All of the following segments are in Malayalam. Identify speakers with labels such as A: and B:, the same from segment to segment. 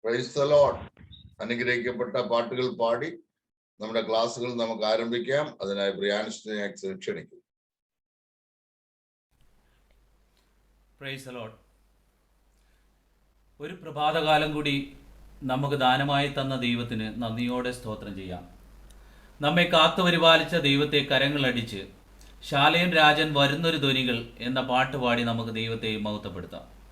A: Praise the Lord. അനുഗ്രഹിക്കപ്പെട്ട പാട്ടുകൾ പാടി നമ്മുടെ ക്ലാസ്സുകൾ നമുക്ക് ആരംഭിക്കാം. അതിനായി ബ്രിയാനിസ്റ്റിനെ ഞാൻ ക്ഷണിക്കും.
B: Praise the Lord. ഒരു പ്രഭാതകാലം കൂടി നമുക്ക് ദാനമായി തന്ന ദൈവത്തിന് നന്ദിയോടെ സ്തോത്രം ചെയ്യാം. നമ്മെ കാത്തുപരിപാലിച്ച ദൈവത്തെ കരങ്ങളടിച്ച് ശാലേം രാജൻ വരുന്നൊരു ധ്വനികൾ എന്ന പാട്ട് പാടി നമുക്ക് ദൈവത്തെ മഹത്വപ്പെടുത്താം.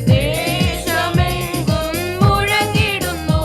C: ദേശമെങ്ങും മുഴങ്ങിടുന്നു.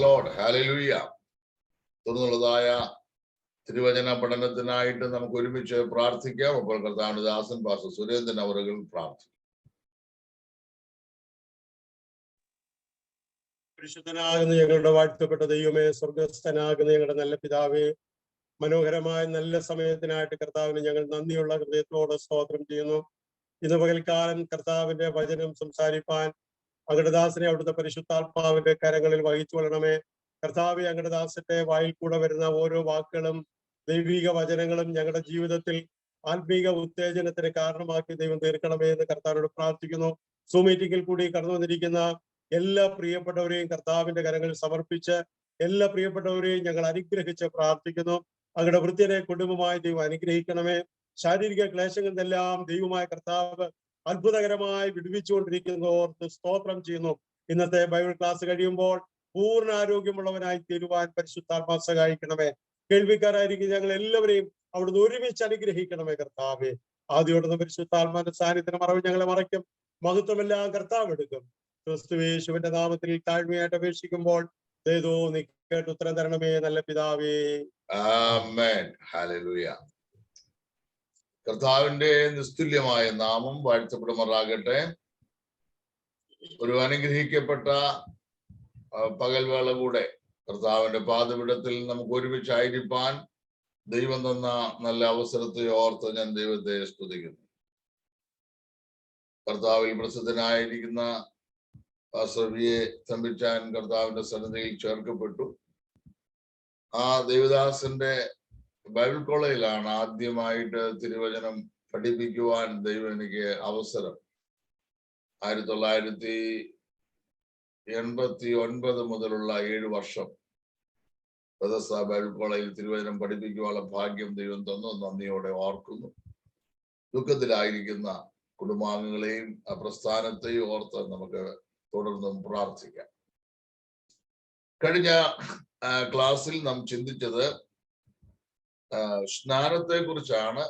A: ലോർഡ്. ഹല്ലേലൂയ. തുടർന്നുള്ളതായ തിരുവചന പഠനത്തിനായിട്ട് നമുക്ക് ഒരുമിച്ച് പ്രാർത്ഥിക്കാം. അപ്പോൾ കർത്താവിന്റെ ദാസൻ പാസ്റ്റർ സുരേന്ദ്രൻ അവറുകൾ പ്രാർത്ഥിക്കും.
C: പരിശുദ്ധനാകുന്ന ഞങ്ങളുടെ വാഴ്ത്തപ്പെട്ട ദൈവമേ, സ്വർഗസ്ഥനാകുന്ന ഞങ്ങളുടെ നല്ല പിതാവേ, മനോഹരമായ നല്ല സമയത്തിനായിട്ട് കർത്താവിന് ഞങ്ങൾ നന്ദിയുള്ള ഹൃദയത്തോടെ സ്തോത്രം ചെയ്യുന്നു. ഇന്ന് പകൽക്കാലം കർത്താവിന്റെ വചനം സംസാരിപ്പാൻ അങ്ങയുടെ ദാസനെ അവിടുത്തെ പരിശുദ്ധാത്മാവിന്റെ കരങ്ങളിൽ വഹിച്ചു കൊള്ളണമേ. കർത്താവെ, അങ്ങയുടെ ദാസന്റെ വായിൽ കൂടെ വരുന്ന ഓരോ വാക്കുകളും ദൈവിക വചനങ്ങളും ഞങ്ങളുടെ ജീവിതത്തിൽ ആത്മീക ഉത്തേജനത്തിന് കാരണമാക്കി ദൈവം തീർക്കണമേ എന്ന് കർത്താവിനോട് പ്രാർത്ഥിക്കുന്നു. സൂം മീറ്റിംഗിൽ കൂടി കടന്നു വന്നിരിക്കുന്ന എല്ലാ പ്രിയപ്പെട്ടവരെയും കർത്താവിന്റെ കരങ്ങളിൽ സമർപ്പിച്ച് എല്ലാ പ്രിയപ്പെട്ടവരെയും ഞങ്ങൾ അനുഗ്രഹിച്ച് പ്രാർത്ഥിക്കുന്നു. അങ്ങയുടെ വൃത്തിയെ കുടുംബമായി ദൈവം അനുഗ്രഹിക്കണമേ. ശാരീരിക ക്ലേശങ്ങളെല്ലാം ദൈവമായ കർത്താവ് അത്ഭുതകരമായി വിടുവിച്ചുകൊണ്ടിരിക്കുന്നു ഓർത്ത് സ്തോത്രം ചെയ്യുന്നു. ഇന്നത്തെ ബൈബിൾ ക്ലാസ് കഴിയുമ്പോൾ പൂർണ്ണ ആരോഗ്യമുള്ളവനായി തീരുവാൻ പരിശുദ്ധാത്മാ സഹായിക്കണമേ. കേൾവിക്കാരായിരിക്കും ഞങ്ങൾ എല്ലാവരെയും അവിടുന്ന് ഒരുമിച്ച് അനുഗ്രഹിക്കണമേ കർത്താവെ. ആദ്യോടുന്ന പരിശുദ്ധാത്മാന്റെ സാന്നിധ്യം മറവ് ഞങ്ങളെ മറയ്ക്കും. മഹത്വമെല്ലാം കർത്താവ് എടുക്കും. ക്രിസ്തുയേശുവിന്റെ നാമത്തിൽ താഴ്മയായിട്ട് അപേക്ഷിക്കുമ്പോൾ ദൈവോ നീ കേട്ട് ഉത്തരം തരണമേ നല്ല പിതാവേ.
A: ആമേൻ. ഹല്ലേലൂയ. കർത്താവിന്റെ നിസ്തുല്യമായ നാമം വാഴ്ത്തപ്പെടുമാറാകട്ടെ. ഒരു അനുഗ്രഹിക്കപ്പെട്ട പകൽവേള കൂടെ കർത്താവിന്റെ പാദപീഠത്തിൽ നമുക്ക് ഒരുമിച്ചായിരിക്കാൻ ദൈവം തന്ന നല്ല അവസരത്തെ ഓർത്ത് ഞാൻ ദൈവത്തെ സ്തുതിക്കുന്നു. കർത്താവിൽ പ്രസിദ്ധനായിരിക്കുന്ന പാസ്റ്റർവിയെ തമ്പിച്ചാൻ കർത്താവിന്റെ സന്നിധിയിൽ ചേർക്കപ്പെട്ടു. ആ ദേവദാസന്റെ ബൈബിൾ കോളേജിലാണ് ആദ്യമായിട്ട് തിരുവചനം പഠിപ്പിക്കുവാൻ ദൈവം എനിക്ക് അവസരം. 1989 മുതലുള്ള 7 വർഷം ബൈബിൾ കോളേജിൽ തിരുവചനം പഠിപ്പിക്കുവാനുള്ള ഭാഗ്യം ദൈവം തന്നു. നന്ദിയോടെ ഓർക്കുന്നു. ദുഃഖത്തിലായിരിക്കുന്ന കുടുംബാംഗങ്ങളെയും ആ പ്രസ്ഥാനത്തെയും ഓർത്ത് നമുക്ക് തുടർന്നും പ്രാർത്ഥിക്കാം. കഴിഞ്ഞ ക്ലാസ്സിൽ നാം ചിന്തിച്ചത് സ്നാനത്തെ കുറിച്ചാണ്.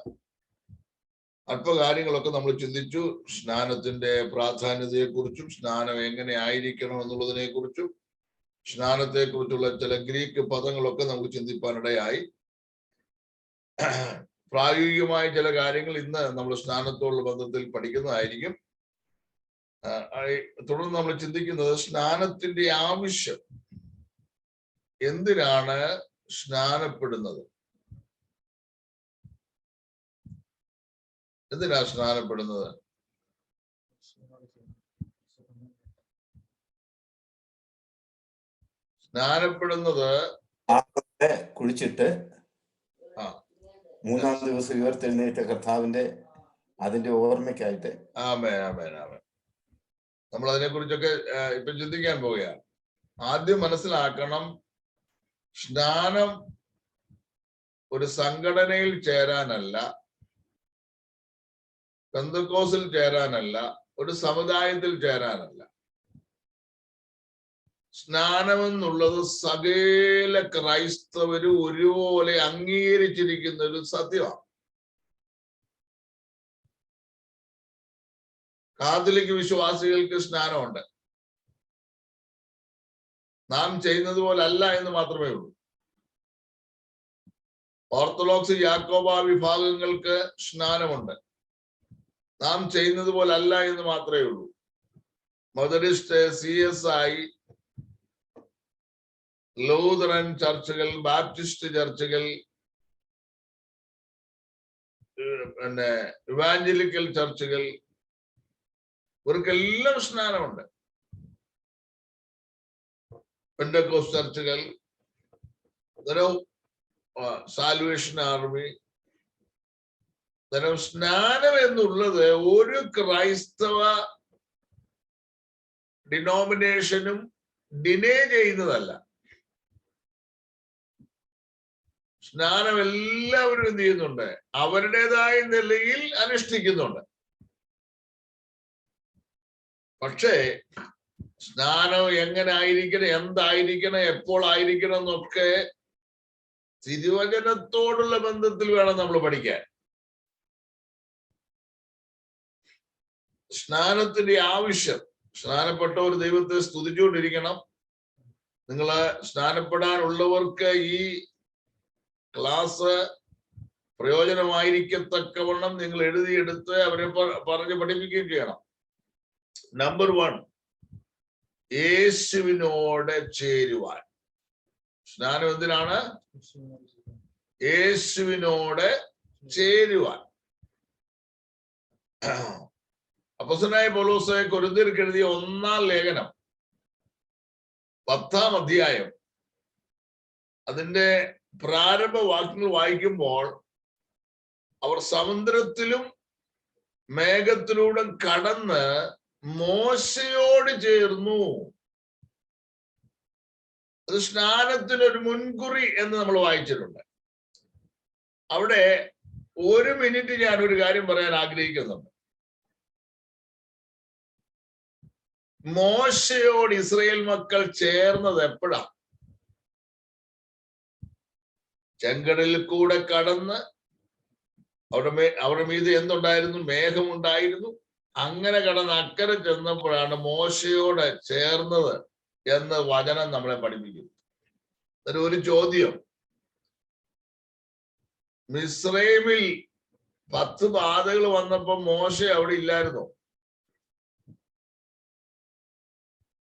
A: അല്പകാര്യങ്ങളൊക്കെ നമ്മൾ ചിന്തിച്ചു. സ്നാനത്തിന്റെ പ്രാധാന്യതയെ കുറിച്ചും സ്നാനം എങ്ങനെ ആയിരിക്കണം എന്നുള്ളതിനെ കുറിച്ചും സ്നാനത്തെ കുറിച്ചുള്ള ചില ഗ്രീക്ക് പദങ്ങളൊക്കെ നമുക്ക് ചിന്തിപ്പാനിടയായി. പ്രായോഗികമായ ചില കാര്യങ്ങൾ ഇന്ന് നമ്മൾ സ്നാനത്തോടുള്ള ബന്ധത്തിൽ പഠിക്കുന്നതായിരിക്കും. തുടർന്ന് നമ്മൾ ചിന്തിക്കുന്നത് സ്നാനത്തിന്റെ ആവശ്യം. എന്തിനാണ് സ്നാനപ്പെടുന്നത്? എന്തിനാ സ്നാനപ്പെടുന്നത്? സ്നാനപ്പെടുന്നത്
D: കുളിച്ചിട്ട് 3-ാം ദിവസം ഉയർത്തെഴുന്നേറ്റ കർത്താവിന്റെ അതിന്റെ ഓർമ്മയ്ക്കായിട്ട്.
A: ആമേൻ, ആമേൻ, ആമേൻ. നമ്മൾ അതിനെ കുറിച്ചൊക്കെ ഇപ്പൊ ചിന്തിക്കാൻ പോവുകയാണ്. ആദ്യം മനസ്സിലാക്കണം, സ്നാനം ഒരു സംഘടനയിൽ ചേരാനല്ല, പെന്തക്കോസിൽ ചേരാനല്ല, ഒരു സമുദായത്തിൽ ചേരാനല്ല. സ്നാനമെന്നുള്ളത് സകല ക്രൈസ്തവരും ഒരുപോലെ അംഗീകരിച്ചിരിക്കുന്ന ഒരു സത്യമാണ്. കാത്തലിക് വിശ്വാസികൾക്ക് സ്നാനമുണ്ട്. നാം ചെയ്യുന്നത് പോലെ അല്ല എന്ന് മാത്രമേ ഉള്ളൂ. ഓർത്തഡോക്സ് യാക്കോബ വിഭാഗങ്ങൾക്ക് സ്നാനമുണ്ട്. നാം ചെയ്യുന്നത് പോലെ അല്ല എന്ന് മാത്രമേ ഉള്ളൂ. മെത്തഡിസ്റ്റ്, CSI, ലൂതറൻ ചർച്ചുകൾ, ബാപ്റ്റിസ്റ്റ് ചർച്ചുകൾ, പിന്നെ ഇവാഞ്ചലിക്കൽ ചർച്ചുകൾ, ഇവർക്കെല്ലാം സ്നാനമുണ്ട്. പെന്തക്കോസ്റ്റ് ചർച്ചുകൾ, സാൽവേഷൻ ആർമി, സ്നാനം എന്നുള്ളത് ഒരു ക്രൈസ്തവ ഡിനോമിനേഷനും ഡിനേ ചെയ്യുന്നതല്ല. സ്നാനം എല്ലാവരും എന്ത് ചെയ്യുന്നുണ്ട്? അവരുടേതായ നിലയിൽ അനുഷ്ഠിക്കുന്നുണ്ട്. പക്ഷേ സ്നാനം എങ്ങനെ ആയിരിക്കണം, എന്തായിരിക്കണം, എപ്പോൾ ആയിരിക്കണം എന്നൊക്കെ തിരുവചനത്തോടുള്ള ബന്ധത്തിൽ വേണം നമ്മൾ പഠിക്കാൻ. സ്നാനത്തിന്റെ ആവശ്യം, സ്നാനപ്പെട്ട ഒരു ദൈവത്തെ സ്തുതിച്ചുകൊണ്ടിരിക്കണം. നിങ്ങള് സ്നാനപ്പെടാനുള്ളവർക്ക് ഈ ക്ലാസ് പ്രയോജനമായിരിക്കത്തക്കവണ്ണം നിങ്ങൾ എഴുതിയെടുത്ത് അവരെ പറഞ്ഞ് പഠിപ്പിക്കുകയും ചെയ്യണം. നമ്പർ 1, യേശുവിനോട് ചേരുവാൻ. സ്നാനം എന്തിനാണ്? യേശുവിനോട് ചേരുവാൻ. അപ്പോസ്തലനായ പൗലോസ് കൊരിന്ത്യർക്ക് എഴുതിയ 1-ാം ലേഖനം 10-ാം അധ്യായം അതിന്റെ പ്രാരംഭ വാക്യങ്ങൾ വായിക്കുമ്പോൾ അവർ സമുദ്രത്തിലും മേഘത്തിലൂടെ കടന്ന് മോശയോട് ചേർന്നു. അത് സ്നാനത്തിനൊരു മുൻകുറി എന്ന് നമ്മൾ വായിച്ചിട്ടുണ്ട്. അവിടെ 1 മിനിറ്റ് ഞാൻ ഒരു കാര്യം പറയാൻ ആഗ്രഹിക്കുന്നുണ്ട്. മോശയോട് ഇസ്രായേൽ മക്കൾ ചേർന്നത് എപ്പോഴാ? ചെങ്കടലിൽ കൂടെ കടന്ന് അവിടെ മീതെ എന്തുണ്ടായിരുന്നു? മേഘമുണ്ടായിരുന്നു. അങ്ങനെ കടന്ന് അക്കരെ ചെന്നപ്പോഴാണ് മോശയോട് ചേർന്നത് എന്ന് വചനം നമ്മളെ പഠിപ്പിക്കുന്നു. ഒരു ചോദ്യം, മിസ്രൈമിൽ 10 ബാധകൾ വന്നപ്പോ മോശ അവിടെ ഇല്ലായിരുന്നോ?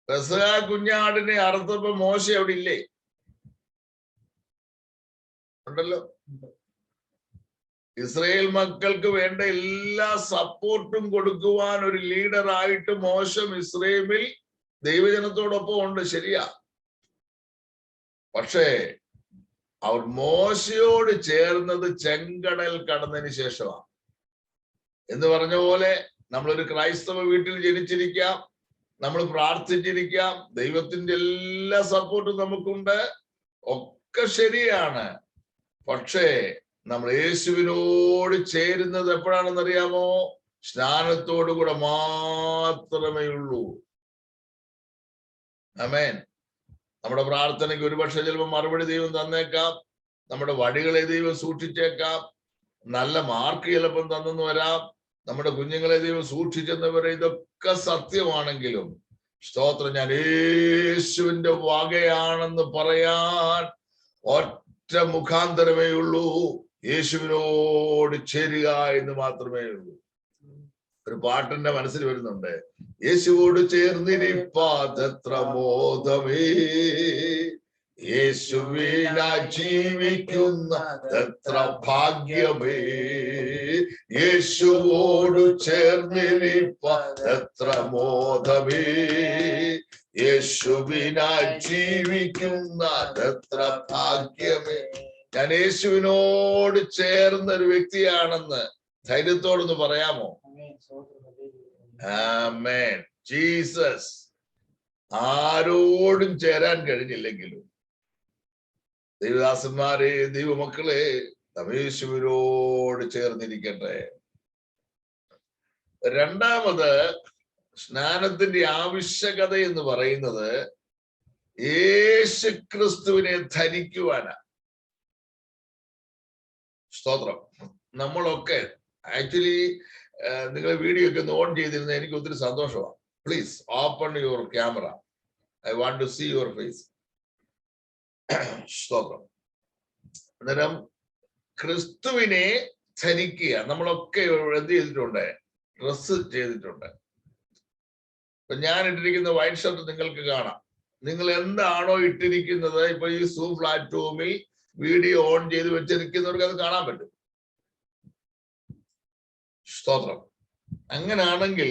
A: പെസഹ കുഞ്ഞാടിനെ അറുത്തപ്പോ മോശ അവിടെ ഇല്ലേ? ഉണ്ടല്ലോ. ഇസ്രായേൽ മക്കൾക്ക് വേണ്ട എല്ലാ സപ്പോർട്ടും കൊടുക്കുവാൻ ഒരു ലീഡറായിട്ട് മോശ ഇസ്രായേലിൽ ദൈവജനത്തോടൊപ്പം ഉണ്ട്, ശരിയാ. പക്ഷേ അവർ മോശയോട് ചേർന്നത് ചെങ്കടൽ കടന്നതിന് ശേഷമാണ്. എന്ന് പറഞ്ഞ പോലെ നമ്മളൊരു ക്രൈസ്തവ വീട്ടിൽ ജനിച്ചിരിക്കാം, നമ്മൾ പ്രാർത്ഥിച്ചിരിക്കാം, ദൈവത്തിന്റെ എല്ലാ സപ്പോർട്ടും നമുക്കുണ്ട്, ഒക്കെ ശരിയാണ്. പക്ഷേ നമ്മൾ യേശുവിനോട് ചേരുന്നത് എപ്പോഴാണെന്ന് അറിയാമോ? സ്നാനത്തോടു കൂടെ മാത്രമേ ഉള്ളൂ. ആമേൻ. നമ്മുടെ പ്രാർത്ഥനയ്ക്ക് ഒരുപക്ഷെ ചിലപ്പോൾ മറുപടി ദൈവം തന്നേക്കാം, നമ്മുടെ വഴികളെ ദൈവം സൂക്ഷിച്ചേക്കാം, നല്ല മാർക്ക് ചിലപ്പം തന്നെന്ന് വരാം, നമ്മുടെ കുഞ്ഞുങ്ങളെ ദൈവം സൂക്ഷിച്ചെന്ന് വരെ. ഇതൊക്കെ സത്യമാണെങ്കിലും സ്തോത്രം, ഞാൻ യേശുവിന്റെ വകയാണെന്ന് പറയാൻ ഒറ്റ മുഖാന്തരമേ ഉള്ളൂ, യേശുവിനോട് ചേരുക എന്ന് മാത്രമേ ഉള്ളൂ. ഒരു പാട്ടിന്റെ മനസ്സിൽ വരുന്നുണ്ട്, യേശുവോട് ചേർന്നിരിപ്പാതെത്ര മോദമേ, യേശുവിനാ ജീവിക്കുന്നതെത്ര ഭാഗ്യമേ, യേശുവോട് ചേർന്നിരിപ്പാതെത്ര മോദമേ, യേശുവിനാ ജീവിക്കുന്നതെത്ര ഭാഗ്യമേ. ഞാൻ യേശുവിനോട് ചേർന്നൊരു വ്യക്തിയാണെന്ന് ധൈര്യത്തോടൊന്ന് പറയാമോ? ആമേൻ. ജീസസ് ആരോടും ചേരാൻ കഴിഞ്ഞില്ലെങ്കിലും ദൈവദാസന്മാരെ, ദൈവമക്കളെ, യേശുവിനോട് ചേർന്നിരിക്കട്ടെ. രണ്ടാമത്, സ്നാനത്തിന്റെ ആവശ്യകത എന്ന് പറയുന്നത് യേശുക്രിസ്തുവിനെ ധരിക്കുവാനാ. സ്തോത്രം. നമ്മളൊക്കെ ആക്ച്വലി നിങ്ങൾ വീഡിയോ ഒക്കെ ഒന്ന് ഓൺ ചെയ്തിരുന്ന എനിക്ക് ഒത്തിരി സന്തോഷമാണ്. Please open your camera, I want to see your face. സ്തോത്രം. അന്നേരം ക്രിസ്തുവിനെ ധരിക്കുക. നമ്മളൊക്കെ എന്ത് ചെയ്തിട്ടുണ്ട്? ഡ്രസ് ചെയ്തിട്ടുണ്ട്. ഇപ്പൊ ഞാൻ ഇട്ടിരിക്കുന്ന വൈറ്റ് ഷർട്ട് നിങ്ങൾക്ക് കാണാം. നിങ്ങൾ എന്താണോ ഇട്ടിരിക്കുന്നത്, ഇപ്പൊ ഈ സൂം പ്ലാറ്റ്ഫോമിൽ വീഡിയോ ഓൺ ചെയ്ത് വെച്ചിരിക്കുന്നവർക്ക് അത് കാണാൻ പറ്റും. സ്തോത്രം. അങ്ങനാണെങ്കിൽ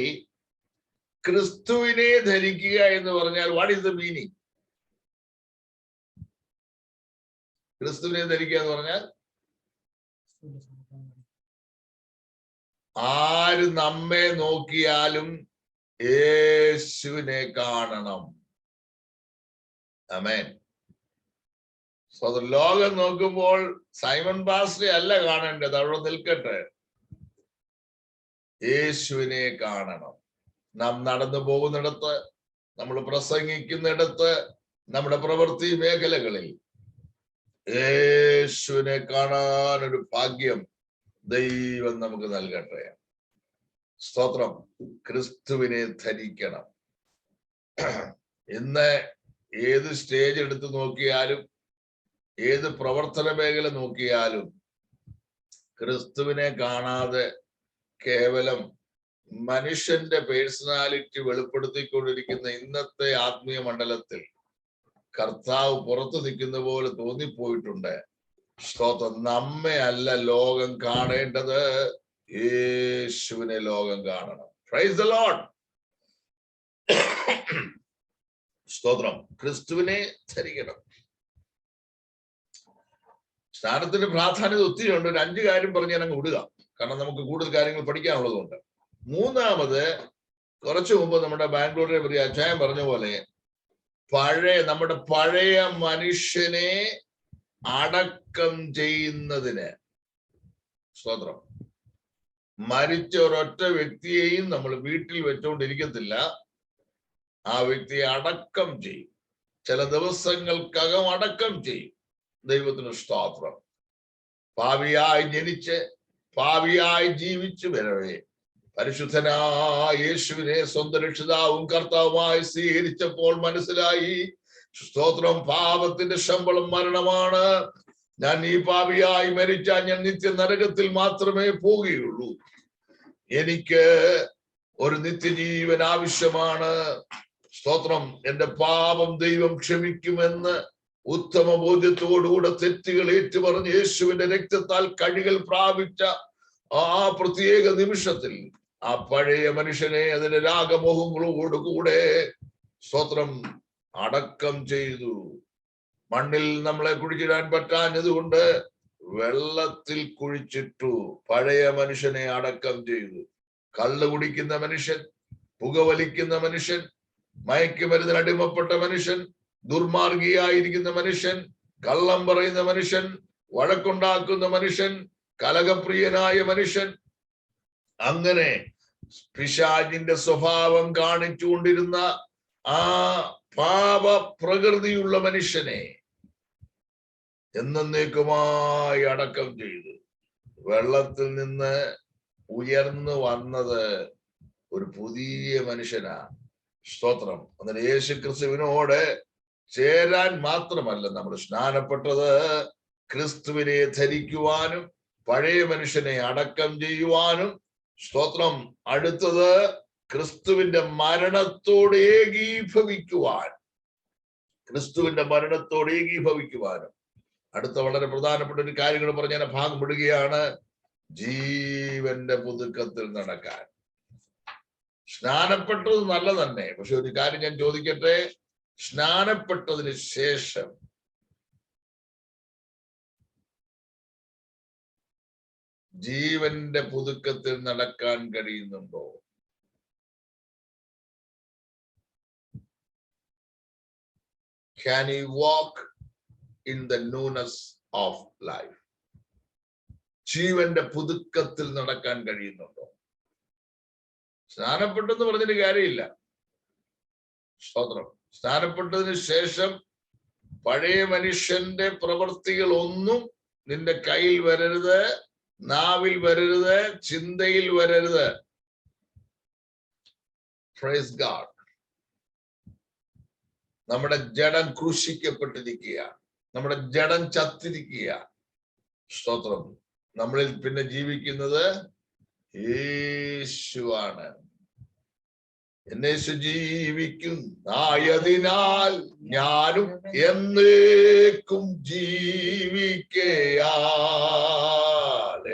A: ക്രിസ്തുവിനെ ധരിക്കുക എന്ന് പറഞ്ഞാൽ വാട്ട് ഈസ് ദ മീനിങ്? ക്രിസ്തുവിനെ ധരിക്കുക എന്ന് പറഞ്ഞാൽ ആര് നമ്മെ നോക്കിയാലും യേശുവിനെ കാണണം. ആമേൻ. ലോകം നോക്കുമ്പോൾ സൈമൺ പാസ്റ്ററെ അല്ല കാണേണ്ടത്, അവിടെ നിൽക്കട്ടെ. യേശുവിനെ കാണണം. നാം നടന്നു പോകുന്നിടത്ത്, നമ്മൾ പ്രസംഗിക്കുന്നിടത്ത്, നമ്മുടെ പ്രവൃത്തി മേഖലകളിൽ യേശുവിനെ കാണാൻ ഒരു ഭാഗ്യം ദൈവം നമുക്ക് നൽകട്ടെ. സ്തോത്രം. ക്രിസ്തുവിനെ ധരിക്കണം. ഇന്ന് ഏത് സ്റ്റേജ് എടുത്ത് നോക്കിയാലും ഏത് പ്രവർത്തന മേഖല നോക്കിയാലും ക്രിസ്തുവിനെ കാണാതെ കേവലം മനുഷ്യന്റെ പേഴ്സണാലിറ്റി വെളിപ്പെടുത്തിക്കൊണ്ടിരിക്കുന്ന ഇന്നത്തെ ആത്മീയ മണ്ഡലത്തിൽ കർത്താവ് പുറത്തു നിൽക്കുന്ന പോലെ തോന്നിപ്പോയിട്ടുണ്ട്. സ്തോത്രം. നമ്മെ അല്ല ലോകം കാണേണ്ടത്, യേശുവിനെ ലോകം കാണണം. Praise the Lord. സ്തോത്രം. ക്രിസ്തുവിനെ ധരിക്കണം. സ്നാനത്തിന്റെ പ്രാധാന്യത ഒത്തിരി ഉണ്ട്. ഒരു 5 കാര്യം പറഞ്ഞ് ഞാൻ അങ്ങ് വിടുക, കാരണം നമുക്ക് കൂടുതൽ കാര്യങ്ങൾ പഠിക്കാനുള്ളതുകൊണ്ട്. മൂന്നാമത്, കുറച്ചു മുമ്പ് നമ്മുടെ ബാംഗ്ലൂരിലെ ഒരു അച്ചായൻ പറഞ്ഞ പോലെ നമ്മുടെ പഴയ മനുഷ്യനെ അടക്കം ചെയ്യുന്നതിന്, സ്തോത്രം, മരിച്ച ഒരൊറ്റ വ്യക്തിയെയും നമ്മൾ വീട്ടിൽ വെച്ചുകൊണ്ടിരിക്കത്തില്ല. ആ വ്യക്തിയെ അടക്കം ചെയ്യും. ചില ദിവസങ്ങൾക്കകം അടക്കം ചെയ്യും. ദൈവത്തിന് സ്തോത്രം. പാപിയായി ജനിച്ച് പാപിയായി ജീവിച്ചു വരവേ പരിശുദ്ധനായ യേശുവിനെ സ്വന്തം രക്ഷിതാവും കർത്താവുമായി സ്വീകരിച്ചപ്പോൾ മനസ്സിലായി, സ്തോത്രം, പാപത്തിന്റെ ശമ്പളം മരണമാണ്. ഞാൻ ഈ പാപിയായി മരിച്ചാൽ ഞാൻ നിത്യ നരകത്തിൽ മാത്രമേ പോവുകയുള്ളൂ. എനിക്ക് ഒരു നിത്യജീവൻ ആവശ്യമാണ്. സ്തോത്രം. എന്റെ പാപം ദൈവം ക്ഷമിക്കുമെന്ന് ഉത്തമ ബോധ്യത്തോടുകൂടെ തെറ്റുകൾ ഏറ്റുപറഞ്ഞ് യേശുവിന്റെ രക്തത്താൽ കഴുകൽ പ്രാപിച്ച ആ പ്രത്യേക നിമിഷത്തിൽ ആ പഴയ മനുഷ്യനെ അതിന്റെ രാഗമോഹങ്ങളോടുകൂടെ, സ്തോത്രം, അടക്കം ചെയ്തു. മണ്ണിൽ നമ്മളെ കുഴിച്ചിടാൻ പറ്റാഞ്ഞതുകൊണ്ട് വെള്ളത്തിൽ കുഴിച്ചിട്ടു. പഴയ മനുഷ്യനെ അടക്കം ചെയ്തു. കള്ള് കുടിക്കുന്ന മനുഷ്യൻ, പുകവലിക്കുന്ന മനുഷ്യൻ, മയക്കുമരുന്നിന് അടിമപ്പെട്ട മനുഷ്യൻ, ദുർമാർഗിയായിരിക്കുന്ന മനുഷ്യൻ, കള്ളം പറയുന്ന മനുഷ്യൻ, വഴക്കുണ്ടാക്കുന്ന മനുഷ്യൻ, കലഹപ്രിയനായ മനുഷ്യൻ, അങ്ങനെ പിശാചിന്റെ സ്വഭാവം കാണിച്ചുകൊണ്ടിരുന്ന ആ പാപ പ്രകൃതിയുള്ള മനുഷ്യനെ എന്നേക്കുമായി അടക്കം ചെയ്തു. വെള്ളത്തിൽ നിന്ന് ഉയർന്നു വന്നത് ഒരു പുതിയ മനുഷ്യനാ. സ്തോത്രം. അന്നേരം യേശു ക്രിസ്തുവിനോട് ചേരാൻ മാത്രമല്ല നമ്മൾ സ്നാനപ്പെട്ടത്, ക്രിസ്തുവിനെ ധരിക്കുവാനും പഴയ മനുഷ്യനെ അടക്കം ചെയ്യുവാനും. സ്തോത്രം. അടുത്തത്, ക്രിസ്തുവിന്റെ മരണത്തോട് ഏകീഭവിക്കുവാൻ. ക്രിസ്തുവിന്റെ മരണത്തോട് ഏകീഭവിക്കുവാനും. അടുത്ത വളരെ പ്രധാനപ്പെട്ട ഒരു കാര്യങ്ങൾ പറഞ്ഞ് ഞാൻ ഭാഗം വിടുകയാണ്. ജീവന്റെ പുതുക്കത്തിൽ നടക്കാൻ. സ്നാനപ്പെട്ടത് നല്ല തന്നെ. പക്ഷെ ഒരു കാര്യം ഞാൻ ചോദിക്കട്ടെ, സ്നാനപ്പെട്ടതിന് ശേഷം ജീവന്റെ പുതുക്കത്തിൽ നടക്കാൻ കഴിയുന്നുണ്ടോ? Can you walk in the newness of life? ജീവന്റെ പുതുക്കത്തിൽ നടക്കാൻ കഴിയുന്നുണ്ടോ? സ്നാനപ്പെട്ടെന്ന് പറഞ്ഞിട്ട് കാര്യമില്ല. സ്തോത്രം. സ്നാനപ്പെട്ടതിന് ശേഷം പഴയ മനുഷ്യന്റെ പ്രവൃത്തികൾ ഒന്നും നിന്റെ കയ്യിൽ വരരുത്, നാവിൽ വരരുത്, ചിന്തയിൽ വരരുത്. Praise God. നമ്മുടെ ജഡം ക്രൂശിക്കപ്പെട്ടിരിക്കുക, നമ്മുടെ ജഡം ചത്തിരിക്കുക. സ്തോത്രം. നമ്മളിൽ പിന്നെ ജീവിക്കുന്നത് യേശുവാണ്. എന്നേശു ജീവിക്കും ആയതിനാൽ ഞാനും എന്നേക്കും ജീവിക്കയാൽ.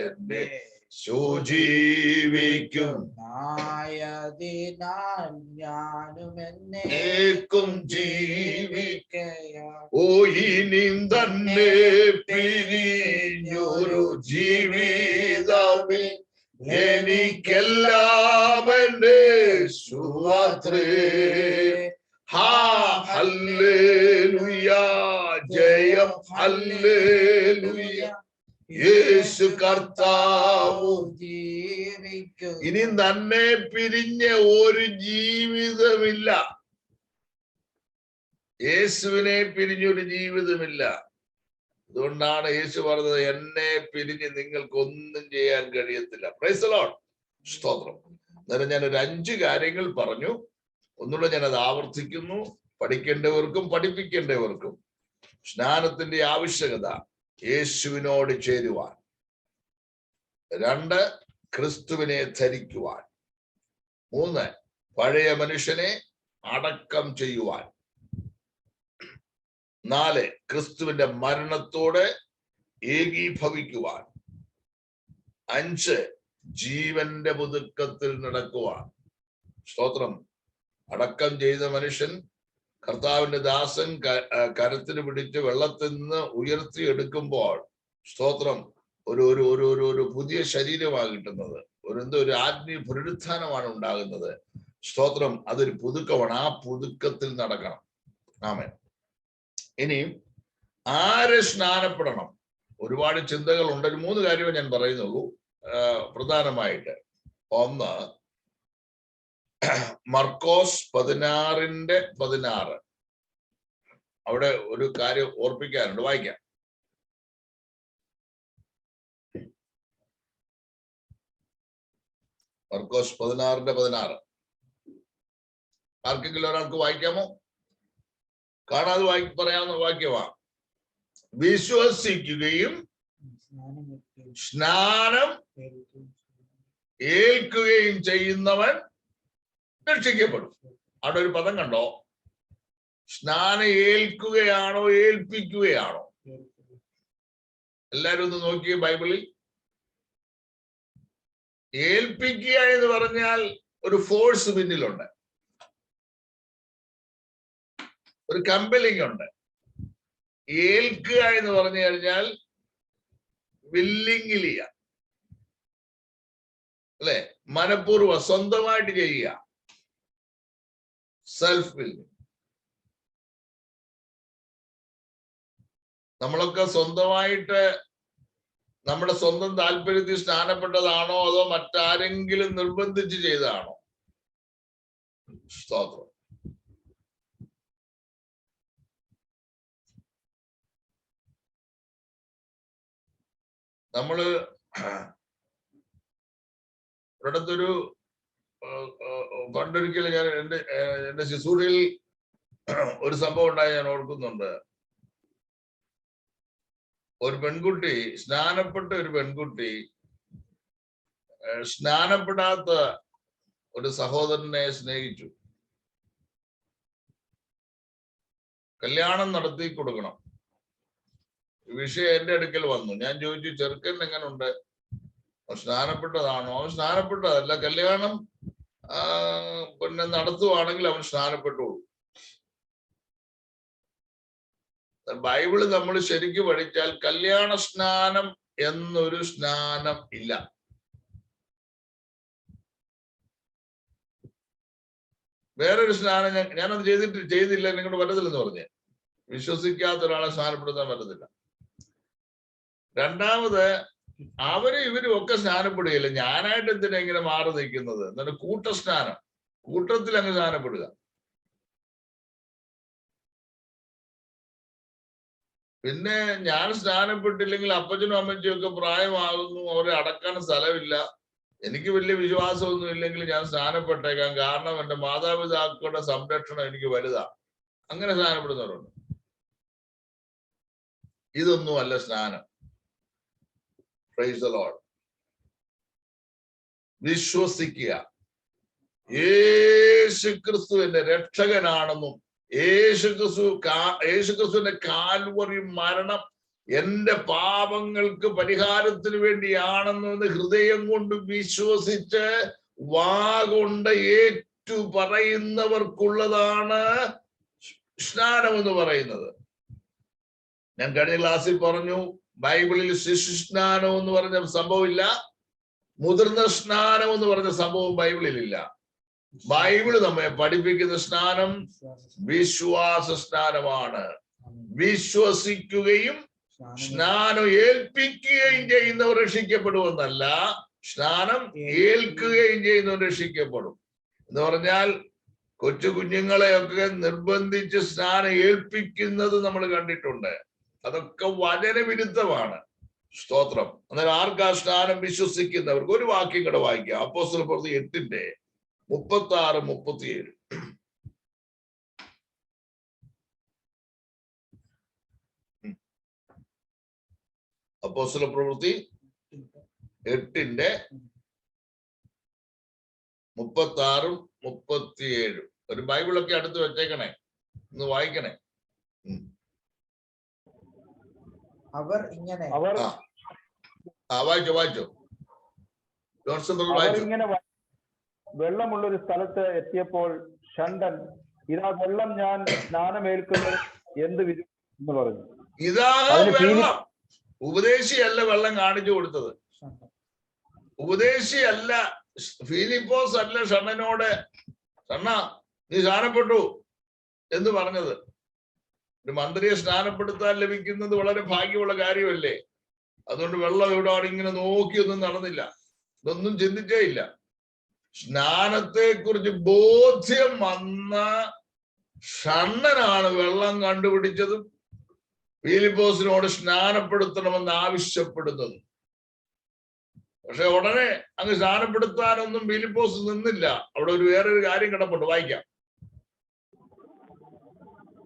A: എന്നേശു ജീവിക്കും
E: ആയതിനാൽ ഞാനും
A: എന്നേക്കും ജീവിക്കയാൽ. ഓ ഇനി തന്നെ പിരിഞ്ഞൊരു ജീവിതമേ എനിക്കെല്ലാം എന്റെ യേശുവത്രേ. ഹല്ലേലൂയ, ജയം ഹല്ലേലൂയ, യേശു കർത്താവ്
E: ജീവിക്കും.
A: ഇനി തന്നെ പിരിഞ്ഞ ഒരു ജീവിതമില്ല. യേശുവിനെ പിരിഞ്ഞൊരു ജീവിതമില്ല. അതുകൊണ്ടാണ് യേശു പറഞ്ഞത്, എന്നെ പിരിഞ്ഞ് നിങ്ങൾക്ക് ഒന്നും ചെയ്യാൻ കഴിയത്തില്ല. Praise the Lord. സ്തോത്രം. അന്നേരം ഞാൻ ഒരു 5 കാര്യങ്ങൾ പറഞ്ഞു. ഒന്നുകൂടെ ഞാൻ അത് ആവർത്തിക്കുന്നു. പഠിക്കേണ്ടവർക്കും പഠിപ്പിക്കേണ്ടവർക്കും സ്നാനത്തിന്റെ ആവശ്യകത യേശുവിനോട് ചേരുവാൻ. 2, ക്രിസ്തുവിനെ ധരിക്കുവാൻ. 3, പഴയ മനുഷ്യനെ അടക്കം ചെയ്യുവാൻ. 4, ക്രിസ്തുവിന്റെ മരണത്തോടെ ഏകീഭവിക്കുവാൻ. 5, ജീവന്റെ പുതുക്കത്തിൽ നടക്കുവാൻ. സ്തോത്രം. അടക്കം ചെയ്ത മനുഷ്യൻ കർത്താവിന്റെ ദാസൻ കരത്തിന് പിടിച്ച് വെള്ളത്തിൽ നിന്ന് ഉയർത്തിയെടുക്കുമ്പോൾ സ്തോത്രം ഒരു പുതിയ ശരീരമാണ് കിട്ടുന്നത്. ഒരു ആത്മീയ പുനരുത്ഥാനമാണ് ഉണ്ടാകുന്നത്. സ്തോത്രം. അതൊരു പുതുക്കമാണ്. ആ പുതുക്കത്തിൽ നടക്കണം. ആമേൻ. ഇനിയും ആര് സ്നാനപ്പെടണം? ഒരുപാട് ചിന്തകളുണ്ട്. 3 കാര്യമേ ഞാൻ പറയുന്നുള്ളൂ പ്രധാനമായിട്ട്. 1, മർക്കോസ് 16:16. അവിടെ ഒരു കാര്യം ഓർപ്പിക്കാനുണ്ട്. വായിക്കാം. മർക്കോസ് 16:16. ആർക്കെങ്കിലും ഒരാൾക്ക് വായിക്കാമോ? കാണാതെ പറയാവുന്ന വാക്യമാ. വിശ്വസിക്കുകയും സ്നാനം ഏൽക്കുകയും ചെയ്യുന്നവൻ രക്ഷിക്കപ്പെടും. അവിടെ ഒരു പദം കണ്ടോ? സ്നാനം ഏൽക്കുകയാണോ ഏൽപ്പിക്കുകയാണോ? എല്ലാരും ഒന്ന് നോക്കിയേ ബൈബിളിൽ. ഏൽപ്പിക്കുക എന്ന് പറഞ്ഞാൽ ഒരു ഫോഴ്സ് പിന്നിലുണ്ട്, ഒരു കമ്പലിംഗ് ഉണ്ട്. ഏൽക്കുക എന്ന് പറഞ്ഞു കഴിഞ്ഞാൽ വില്ലിംഗിലിയ, അല്ലെ? മനഃപൂർവ്വം സ്വന്തമായിട്ട് ചെയ്യുക, സെൽഫ് വില്ലിംഗ്. നമ്മളൊക്കെ സ്വന്തമായിട്ട് നമ്മുടെ സ്വന്തം താല്പര്യത്തിൽ സ്നാനപ്പെട്ടതാണോ അതോ മറ്റാരെങ്കിലും നിർബന്ധിച്ച് ചെയ്തതാണോ? സ്തോത്രം. നമ്മള് ഒരിടത്തൊരു പണ്ടൊരിക്കലും ഞാൻ എന്റെ ശുശ്രൂഷയിൽ ഒരു സംഭവം ഉണ്ടായി ഞാൻ ഓർക്കുന്നുണ്ട്. ഒരു പെൺകുട്ടി, സ്നാനപ്പെട്ട ഒരു പെൺകുട്ടി സ്നാനപ്പെടാത്ത ഒരു സഹോദരനെ സ്നേഹിച്ചു. കല്യാണം നടത്തി കൊടുക്കണം. വിഷയം എന്റെ അടുക്കൽ വന്നു. ഞാൻ ചോദിച്ചു, ചെറുക്കൻ എങ്ങനുണ്ട്? സ്നാനപ്പെട്ടതാണോ? അവൻ സ്നാനപ്പെട്ടതല്ല, കല്യാണം പിന്നെ നടത്തുവാണെങ്കിൽ അവൻ സ്നാനപ്പെട്ടോളൂ. ബൈബിള് നമ്മൾ ശരിക്കും പഠിച്ചാൽ കല്യാണ സ്നാനം എന്നൊരു സ്നാനം ഇല്ല. വേറൊരു സ്നാനം ഞാനത് ചെയ്തില്ല നിങ്ങളുടെ പറ്റത്തില്ലെന്ന് പറഞ്ഞേ. വിശ്വസിക്കാത്ത ഒരാളെ സ്നാനപ്പെടുത്താൻ പറ്റത്തില്ല. രണ്ടാമത് ഇവരും ഒക്കെ സ്നാനപ്പെടുകയില്ല. ഞാനായിട്ട് എന്തിനാ ഇങ്ങനെ മാറി നിൽക്കുന്നത്? എന്നിട്ട് കൂട്ടസ്നാനം, കൂട്ടത്തിൽ അങ്ങ് സ്നാനപ്പെടുക. പിന്നെ ഞാൻ സ്നാനപ്പെട്ടില്ലെങ്കിൽ അപ്പച്ചനും അമ്മച്ചും ഒക്കെ പ്രായമാകുന്നു, അവരെ അടക്കാൻ സ്ഥലമില്ല, എനിക്ക് വലിയ വിശ്വാസമൊന്നും ഇല്ലെങ്കിൽ ഞാൻ സ്നാനപ്പെട്ടേക്കാം, കാരണം എന്റെ മാതാപിതാക്കളുടെ സംരക്ഷണം എനിക്ക് വലുതാ. അങ്ങനെ സ്നാനപ്പെടുന്നവരുണ്ട്. ഇതൊന്നും അല്ല സ്നാനം. Praise the Lord. വിശ്വസിക്കുക, യേശുക്രിസ്തുവിന്റെ രക്ഷകനാണെന്നും യേശുക്രിസ്തുവിന്റെ കാൽവറി മരണം എന്റെ പാപങ്ങൾക്ക് പരിഹാരത്തിന് വേണ്ടിയാണെന്ന് ഹൃദയം കൊണ്ട് വിശ്വസിച്ച് വാഗൊണ്ട് ഏറ്റു പറയുന്നവർക്കുള്ളതാണ് സ്നാനം എന്ന് പറയുന്നത്. ഞാൻ കഴിഞ്ഞ ക്ലാസ്സിൽ പറഞ്ഞു, ബൈബിളിൽ ശിശുസ്നാനം എന്ന് പറഞ്ഞ സംഭവമില്ല, മുതിർന്ന സ്നാനം എന്ന് പറഞ്ഞ സംഭവം ബൈബിളിലില്ല. ബൈബിള് നമ്മെ പഠിപ്പിക്കുന്ന സ്നാനം വിശ്വാസ സ്നാനമാണ്. വിശ്വസിക്കുകയും സ്നാനം ഏൽപ്പിക്കുകയും ചെയ്യുന്നവർ രക്ഷിക്കപ്പെടുമെന്നല്ല, സ്നാനം ഏൽക്കുകയും ചെയ്യുന്നവർ രക്ഷിക്കപ്പെടും എന്ന് പറഞ്ഞാൽ കൊച്ചു കുഞ്ഞുങ്ങളെയൊക്കെ നിർബന്ധിച്ച് സ്നാനം ഏൽപ്പിക്കുന്നത് നമ്മൾ കണ്ടിട്ടുണ്ട്. അതൊക്കെ വചനവിരുദ്ധമാണ്. സ്തോത്രം. എന്നാൽ ആർക്കാ സ്നാനം? വിശ്വസിക്കുന്നവർക്ക്. ഒരു വാക്യം കൂടെ വായിക്കാം. അപ്പോസ്തലപ്രവൃത്തി 8:36-37. അപ്പോസ്തല പ്രവൃത്തി 8:36-37. ഒരു ബൈബിളൊക്കെ അടുത്ത് വെച്ചേക്കണേ, ഒന്ന് വായിക്കണേ.
E: അവർ ഇങ്ങനെ
A: വായിച്ചോ ജോൺസൺ ബ്രദർ വായിച്ചോ.
F: ഇങ്ങനെ വെള്ളമുള്ളൊരു സ്ഥലത്ത് എത്തിയപ്പോൾ ഷണ്ടൻ, ഇതാ വെള്ളം, ഞാൻ സ്നാനമേൽക്കുന്നത് എന്ത് വിധി എന്ന് പറഞ്ഞു.
A: ഇതാ വെള്ളം. ഉപദേശിയല്ല വെള്ളം കാണിച്ചു കൊടുത്തത്. ഉപദേശിയല്ല, ഫിലിപ്പോസ് അല്ല ഷണ്ണനോട് ഷണ്ണ നീ സ്നാനപ്പെട്ടു എന്ന് പറഞ്ഞത്. ഒരു മന്ത്രിയെ സ്നാനപ്പെടുത്താൻ ലഭിക്കുന്നത് വളരെ ഭാഗ്യമുള്ള കാര്യമല്ലേ. അതുകൊണ്ട് വെള്ളം എവിടെയാണ് ഇങ്ങനെ നോക്കിയൊന്നും നടന്നില്ല, ഇതൊന്നും ചിന്തിച്ചേ ഇല്ല. സ്നാനത്തെ കുറിച്ച് ബോധ്യം വന്ന ഷണ്ണനാണ് വെള്ളം കണ്ടുപിടിച്ചതും ഫിലിപ്പോസിനോട് സ്നാനപ്പെടുത്തണമെന്ന് ആവശ്യപ്പെടുന്നതും. പക്ഷെ ഉടനെ അങ്ങ് സ്നാനപ്പെടുത്താനൊന്നും ഫിലിപ്പോസ് നിന്നില്ല. അവിടെ വേറൊരു കാര്യം കിടപ്പുണ്ട്, വായിക്കാം.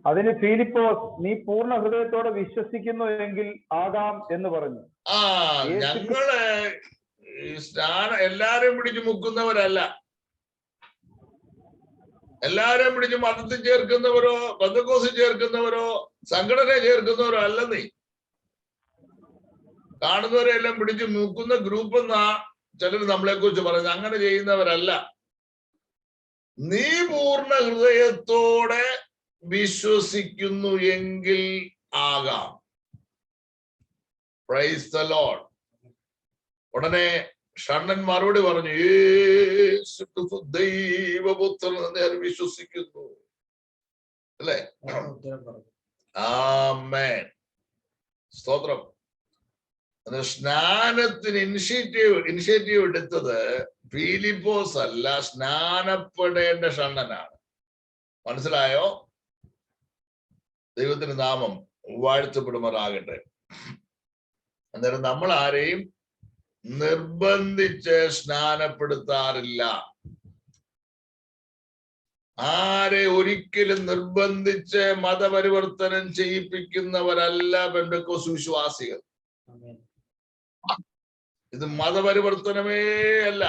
F: അതിന് ഫിലിപ്പോസ്, നീ പൂർണ്ണ ഹൃദയത്തോടെ വിശ്വസിക്കുന്നു എങ്കിൽ ആകാം എന്ന് പറഞ്ഞു.
A: ഞങ്ങള് എല്ലാരെയും പിടിച്ച് മുക്കുന്നവരല്ല, എല്ലാരെയും പിടിച്ച് മതത്തിൽ ചേർക്കുന്നവരോ പെന്തക്കോസിൽ ചേർക്കുന്നവരോ സംഘടനയെ ചേർക്കുന്നവരോ അല്ല. നീ കാണുന്നവരെ എല്ലാം പിടിച്ച് മുക്കുന്ന ഗ്രൂപ്പ് എന്നാ ചിലർ നമ്മളെ കുറിച്ച് പറയുന്നത്. അങ്ങനെ ചെയ്യുന്നവരല്ല. നീ പൂർണ്ണ ഹൃദയത്തോടെ വിശ്വസിക്കുന്നു എങ്കിൽ ആകാം. Praise the Lord. ഉടനെ ഷണ്ണൻ മറുപടി പറഞ്ഞു, യേശു ദൈവപുത്രൻ ഞാൻ വിശ്വസിക്കുന്നു. അല്ലേ? ആമേൻ, സ്തോത്രം. സ്നാനത്തിന് ഇനിഷ്യേറ്റീവ് എടുത്തത് ഫിലിപ്പോസ് അല്ല, സ്നാനപ്പെടേണ്ട ഷണ്ണനാണ്. മനസ്സിലായോ? ദൈവത്തിന്റെ നാമം വാഴ്ത്തപ്പെടുമാറാകട്ടെ. അന്നേരം നമ്മൾ ആരെയും നിർബന്ധിച്ച് സ്നാനപ്പെടുത്താറില്ല. ആരെ ഒരിക്കലും നിർബന്ധിച്ച് മതപരിവർത്തനം ചെയ്യിപ്പിക്കുന്നവരല്ല പെന്തക്കോസ്ത് വിശ്വാസികൾ. ഇത് മതപരിവർത്തനമേ അല്ല.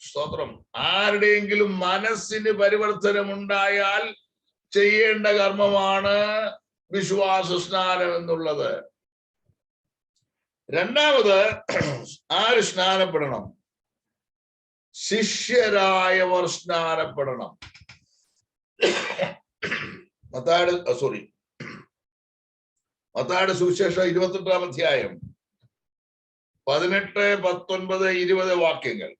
A: സ്തോത്രം. ആരുടെയെങ്കിലും മനസ്സിന് പരിവർത്തനം ഉണ്ടായാൽ ചെയ്യേണ്ട കർമ്മമാണ് വിശ്വാസ സ്നാനം എന്നുള്ളത്. രണ്ടാമത്, ആര് സ്നാനപ്പെടണം? ശിഷ്യരായവർ സ്നാനപ്പെടണം. മത്തായിയുടെ സുവിശേഷം 28-ാം അധ്യായം 18, 19, 20 വാക്യങ്ങൾ.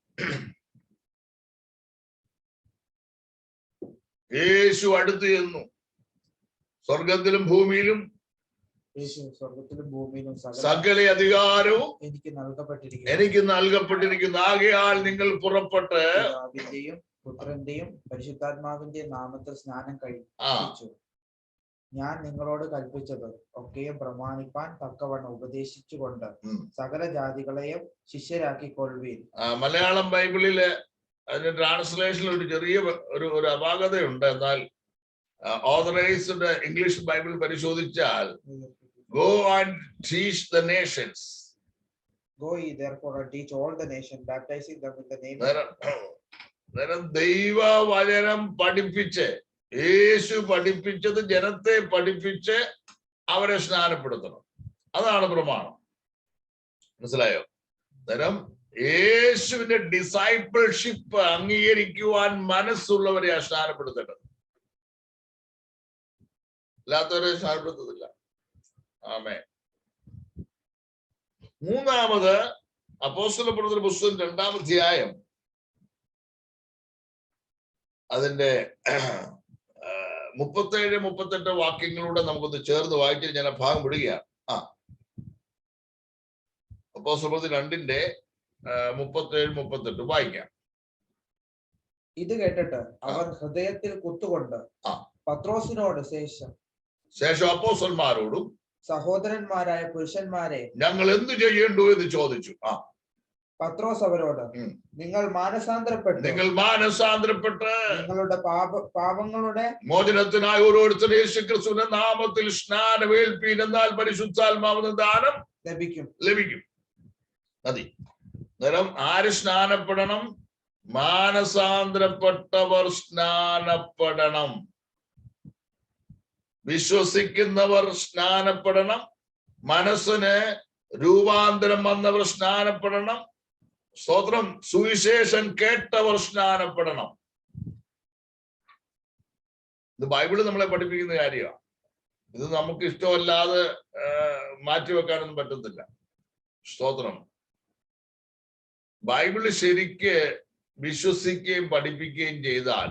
A: യേശു അടുത്ത് ചെന്നു, സ്വർഗത്തിലും ഭൂമിയിലും സകല അധികാരവും എനിക്ക് നൽകപ്പെട്ടിരിക്കുന്നു. ആകയാൽ നിങ്ങൾ പുറപ്പെട്ട്
E: പുത്രന്റെയും പരിശുദ്ധാത്മാവിന്റെയും നാമത്തിൽ സ്നാനം കഴിച്ചു ഞാൻ നിങ്ങളോട് കൽപ്പിച്ചത് ഒക്കെയും പ്രമാണിപ്പാൻ തക്കവണ്ണം ഉപദേശിച്ചുകൊണ്ട് സകല ജാതികളെയും ശിഷ്യരാക്കിക്കൊള്ളുവീൻ.
A: മലയാളം ബൈബിളില് അതിന്റെ ട്രാൻസ്ലേഷനിൽ ഒരു ചെറിയ ഒരു അപാകതയുണ്ട്. എന്നാൽ ഓതറൈസ്ഡ് ഇംഗ്ലീഷ് ബൈബിൾ പരിശോധിച്ചാൽ go and teach the nations.
E: Go ye therefore and teach all the nations, baptizing them in the name
A: of ദൈവ വചനം പഠിപ്പിച്ച്, യേശു പഠിപ്പിച്ചത് ജനത്തെ പഠിപ്പിച്ച് അവരെ സ്നാനപ്പെടുത്തണം. അതാണ് പ്രമാണം. മനസ്സിലായോ? അന്നേരം യേശുവിന്റെ ഡിസൈപ്പിൾഷിപ്പ് അംഗീകരിക്കുവാൻ മനസ്സുള്ളവരെ സ്നാനപ്പെടുത്തേണ്ടത്, അല്ലാത്തവരെ സ്നാനപ്പെടുത്തത്തില്ല. ആമേൻ. മൂന്നാമത്, അപ്പോസ്തലപ്രവൃത്തിയുടെ പുസ്തകം 2-ാം അധ്യായം അതിന്റെ 37, 38 വാക്യങ്ങളിലൂടെ നമുക്കൊന്ന് ചേർന്ന് വായിച്ച് ഞാൻ ആ ഭാഗം വിടുകയാണ്. അപ്പോസ്തലപ്രവൃത്തി 2-ന്റെ 37, 38 വായിക്കാം.
E: ഇത് കേട്ടിട്ട് അവർ ഹൃദയത്തിൽ കുത്തുകൊണ്ട് പത്രോസിനോട് ശേഷം
A: അപ്പോസ്തലന്മാരോടും
E: സഹോദരന്മാരായ പുരുഷന്മാരെ
A: ഞങ്ങൾ എന്തു ചെയ്യേണ്ടു എന്ന് ചോദിച്ചു.
E: പത്രോസ് അവരോട്,
A: ഉം.
E: നിങ്ങൾ മാനസാന്തരപ്പെട്ട് നിങ്ങളുടെ പാപങ്ങളുടെ
A: മോചനത്തിനായി ഓരോരുത്തർ യേശുക്രിസ്തുവിന്റെ നാമത്തിൽ സ്നാനമേൽപ്പീൻ, എന്നാൽ പരിശുദ്ധാത്മാവിന് ദാനം ലഭിക്കും. മതി. അന്നേരം ആര് സ്നാനപ്പെടണം? മാനസാന്തരപ്പെട്ടവർ സ്നാനപ്പെടണം. വിശ്വസിക്കുന്നവർ സ്നാനപ്പെടണം. മനസ്സിന് രൂപാന്തരം വന്നവർ സ്നാനപ്പെടണം. സ്തോത്രം. സുവിശേഷം കേട്ടവർ സ്നാനപ്പെടണം. ഇത് ബൈബിള് നമ്മളെ പഠിപ്പിക്കുന്ന കാര്യമാണ്. ഇത് നമുക്ക് ഇഷ്ടമല്ലാതെ മാറ്റിവെക്കാനൊന്നും പറ്റത്തില്ല. സ്തോത്രം. ബൈബിള് ശരിക്ക് വിശ്വസിക്കുകയും പഠിപ്പിക്കുകയും ചെയ്താൽ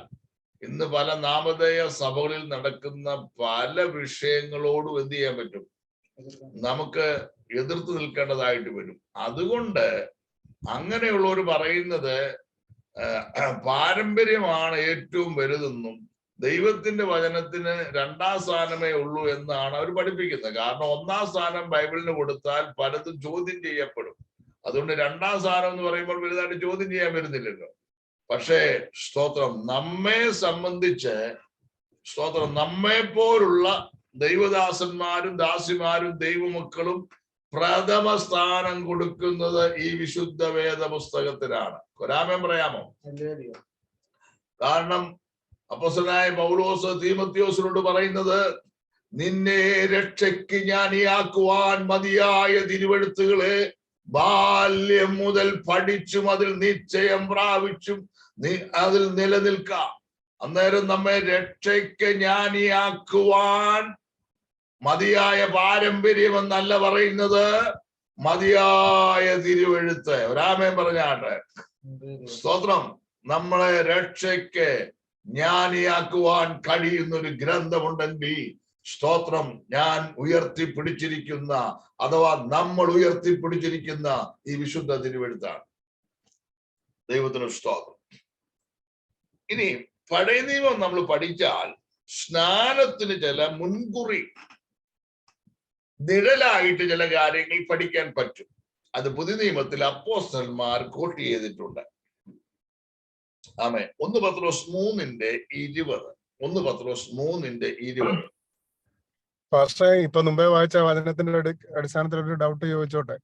A: ഇന്ന് പല നാമധേയ സഭകളിൽ നടക്കുന്ന പല വിഷയങ്ങളോടും എന്ത് ചെയ്യാൻ പറ്റും? നമുക്ക് എതിർത്ത് നിൽക്കേണ്ടതായിട്ട് വരും. അതുകൊണ്ട് അങ്ങനെയുള്ളവർ പറയുന്നത് പാരമ്പര്യമാണ് ഏറ്റവും വലുതെന്നും ദൈവത്തിന്റെ വചനത്തിന് 2ാം സ്ഥാനമേ ഉള്ളൂ എന്നാണ് അവർ പഠിപ്പിക്കുന്നത്. കാരണം 1ാം സ്ഥാനം ബൈബിളിന് കൊടുത്താൽ പലതും ചോദ്യം ചെയ്യപ്പെടും. അതുകൊണ്ട് 2ാം സ്ഥാനം എന്ന് പറയുമ്പോൾ വലുതായിട്ട് ചോദ്യം ചെയ്യാൻ വരുന്നില്ലല്ലോ. പക്ഷേ സ്തോത്രം, നമ്മെ സംബന്ധിച്ച് സ്തോത്രം, നമ്മെ പോലുള്ള ദൈവദാസന്മാരും ദാസിമാരും ദൈവമക്കളും പ്രഥമ സ്ഥാനം കൊടുക്കുന്നത് ഈ വിശുദ്ധ വേദ പുസ്തകത്തിലാണ്. കൊരാമൻ പറയാമോ? കാരണം അപ്പോസ്തലനായ പൗലോസ് തീമോഥെയോസിനോട് പറയുന്നത്, നിന്നെ രക്ഷയ്ക്ക് ജ്ഞാനിയാക്കുവാൻ മതിയായ തിരുവെഴുത്തുകളെ ബാല്യം മുതൽ പഠിച്ചും അതിൽ നിശ്ചയം പ്രാപിച്ചും അതിൽ നിലനിൽക്കാം. അന്നേരം നമ്മെ രക്ഷയ്ക്ക് ജ്ഞാനിയാക്കുവാൻ മതിയായ പാരമ്പര്യം എന്നല്ല പറയുന്നത്, മതിയായ തിരുവെഴുത്ത്. ഒരാമേൻ പറഞ്ഞാട്ടെ. സ്തോത്രം. നമ്മളെ രക്ഷയ്ക്ക് ജ്ഞാനിയാക്കുവാൻ കഴിയുന്ന ഒരു ഗ്രന്ഥമുണ്ടെങ്കിൽ സ്തോത്രം, ഞാൻ ഉയർത്തിപ്പിടിച്ചിരിക്കുന്ന അഥവാ നമ്മൾ ഉയർത്തിപ്പിടിച്ചിരിക്കുന്ന ഈ വിശുദ്ധ തിരുവെഴുത്താണ്. ദൈവത്തിന് സ്തോത്രം. ഇനി പഴയ നിയമം നമ്മൾ പഠിച്ചാൽ സ്നാനത്തിന് ചില മുൻകുറി നിഴലായിട്ട് ചില കാര്യങ്ങൾ പഠിക്കാൻ പറ്റും. അത് പുതിയ നിയമത്തിൽ അപ്പോസ്തലന്മാർ കോട്ട് ചെയ്തിട്ടുണ്ട്. ആമേ. 1 പത്രോസ് 3:20. 1 പത്രോസ് 3:20.
G: പക്ഷേ ഇപ്പൊ മുമ്പേ വായിച്ച വചനത്തിന്റെ അടിസ്ഥാനത്തിൽ ഒരു ഡൗട്ട് ചോദിച്ചോട്ടെ.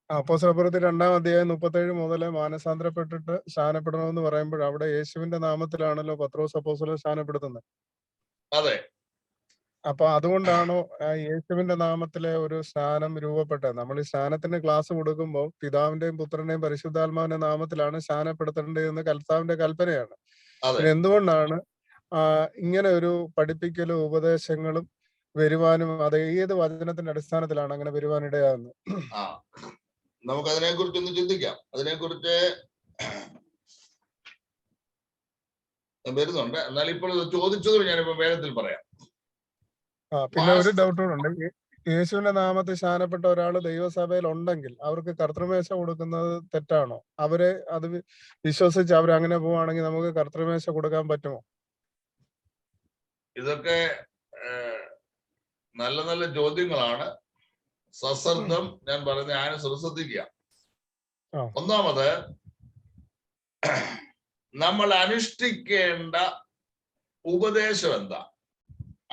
G: അപ്പോസ്തലപ്രവൃത്തി 2-ാം അധ്യായം 37 മുതൽ മാനസാന്തരപ്പെട്ടിട്ട് സ്നാനപ്പെടണമെന്ന് പറയുമ്പോൾ അവിടെ യേശുവിന്റെ നാമത്തിലാണല്ലോ പത്രോസ് അപ്പോസ്തലൻ സ്നാനപ്പെടുത്തുന്നത്.
A: അതെ.
G: അപ്പൊ അതുകൊണ്ടാണോ യേശുവിന്റെ നാമത്തിലെ ഒരു സ്നാനം രൂപപ്പെട്ടത്? നമ്മൾ ഈ സ്നാനത്തിന് ക്ലാസ് കൊടുക്കുമ്പോൾ പിതാവിന്റെയും പുത്രന്റെയും പരിശുദ്ധാത്മാവിന്റെ നാമത്തിലാണ് സ്നാനപ്പെടുത്തേണ്ടതെന്ന് കർത്താവിന്റെ കൽപ്പനയാണ്. എന്തുകൊണ്ടാണ് ഇങ്ങനെ ഒരു പഠിപ്പിക്കലും ഉപദേശങ്ങളും വരുവാനും അത് ഏത് വചനത്തിന്റെ അടിസ്ഥാനത്തിലാണ് അങ്ങനെ വരുവാൻ ഇടയാകുന്നത്?
A: നമുക്ക് അതിനെ കുറിച്ചൊന്ന് ചിന്തിക്കാം. അതിനെക്കുറിച്ച് വരുന്നുണ്ട്. എന്നാൽ ഇപ്പോൾ ചോദിച്ചത് ഞാനിപ്പോ വേഗത്തിൽ പറയാം.
G: പിന്നെ ഒരു ഡൗട്ട് കൂടെ ഉണ്ട്. യേശുവിന്റെ നാമത്തിൽ സ്നാനപ്പെട്ട ഒരാൾ ദൈവസഭയിൽ ഉണ്ടെങ്കിൽ അവർക്ക് കർത്തൃമേശ കൊടുക്കുന്നത് തെറ്റാണോ? അവരെ അത് വിശ്വസിച്ച് അവരങ്ങനെ പോവുകയാണെങ്കിൽ നമുക്ക് കർത്തൃമേശ കൊടുക്കാൻ പറ്റുമോ?
A: ഇതൊക്കെ നല്ല നല്ല ചോദ്യങ്ങളാണ്. സശ്രദ്ധം ഞാൻ പറഞ്ഞ ആരും ശ്രദ്ധിക്കുക. ഒന്നാമത്, നമ്മൾ അനുഷ്ഠിക്കേണ്ട ഉപദേശം എന്താ?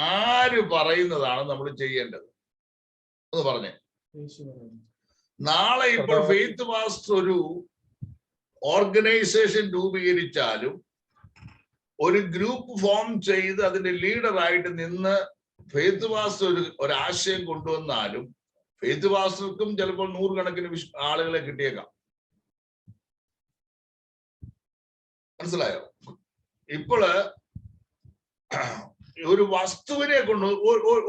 A: ആര് പറയുന്നതാണ് നമ്മൾ ചെയ്യേണ്ടത് എന്ന് പറഞ്ഞേ. നാളെ ഇപ്പോൾ ഫെയ്ത്ത് മാസ്റ്റർ ഒരു ഓർഗനൈസേഷൻ രൂപീകരിച്ചാലും ഒരു ഗ്രൂപ്പ് ഫോം ചെയ്ത് അതിന്റെ ലീഡറായിട്ട് നിന്ന് ഫെയ്ത്ത് മാസ്റ്റർ ഒരാശയം കൊണ്ടുവന്നാലും ഫെയ്ത്ത് മാസ്റ്റർക്കും ചിലപ്പോൾ 100 കണക്കിന് ആളുകളെ കിട്ടിയേക്കാം. മനസ്സിലായോ? ഇപ്പോള് ഒരു വസ്തുവിനെ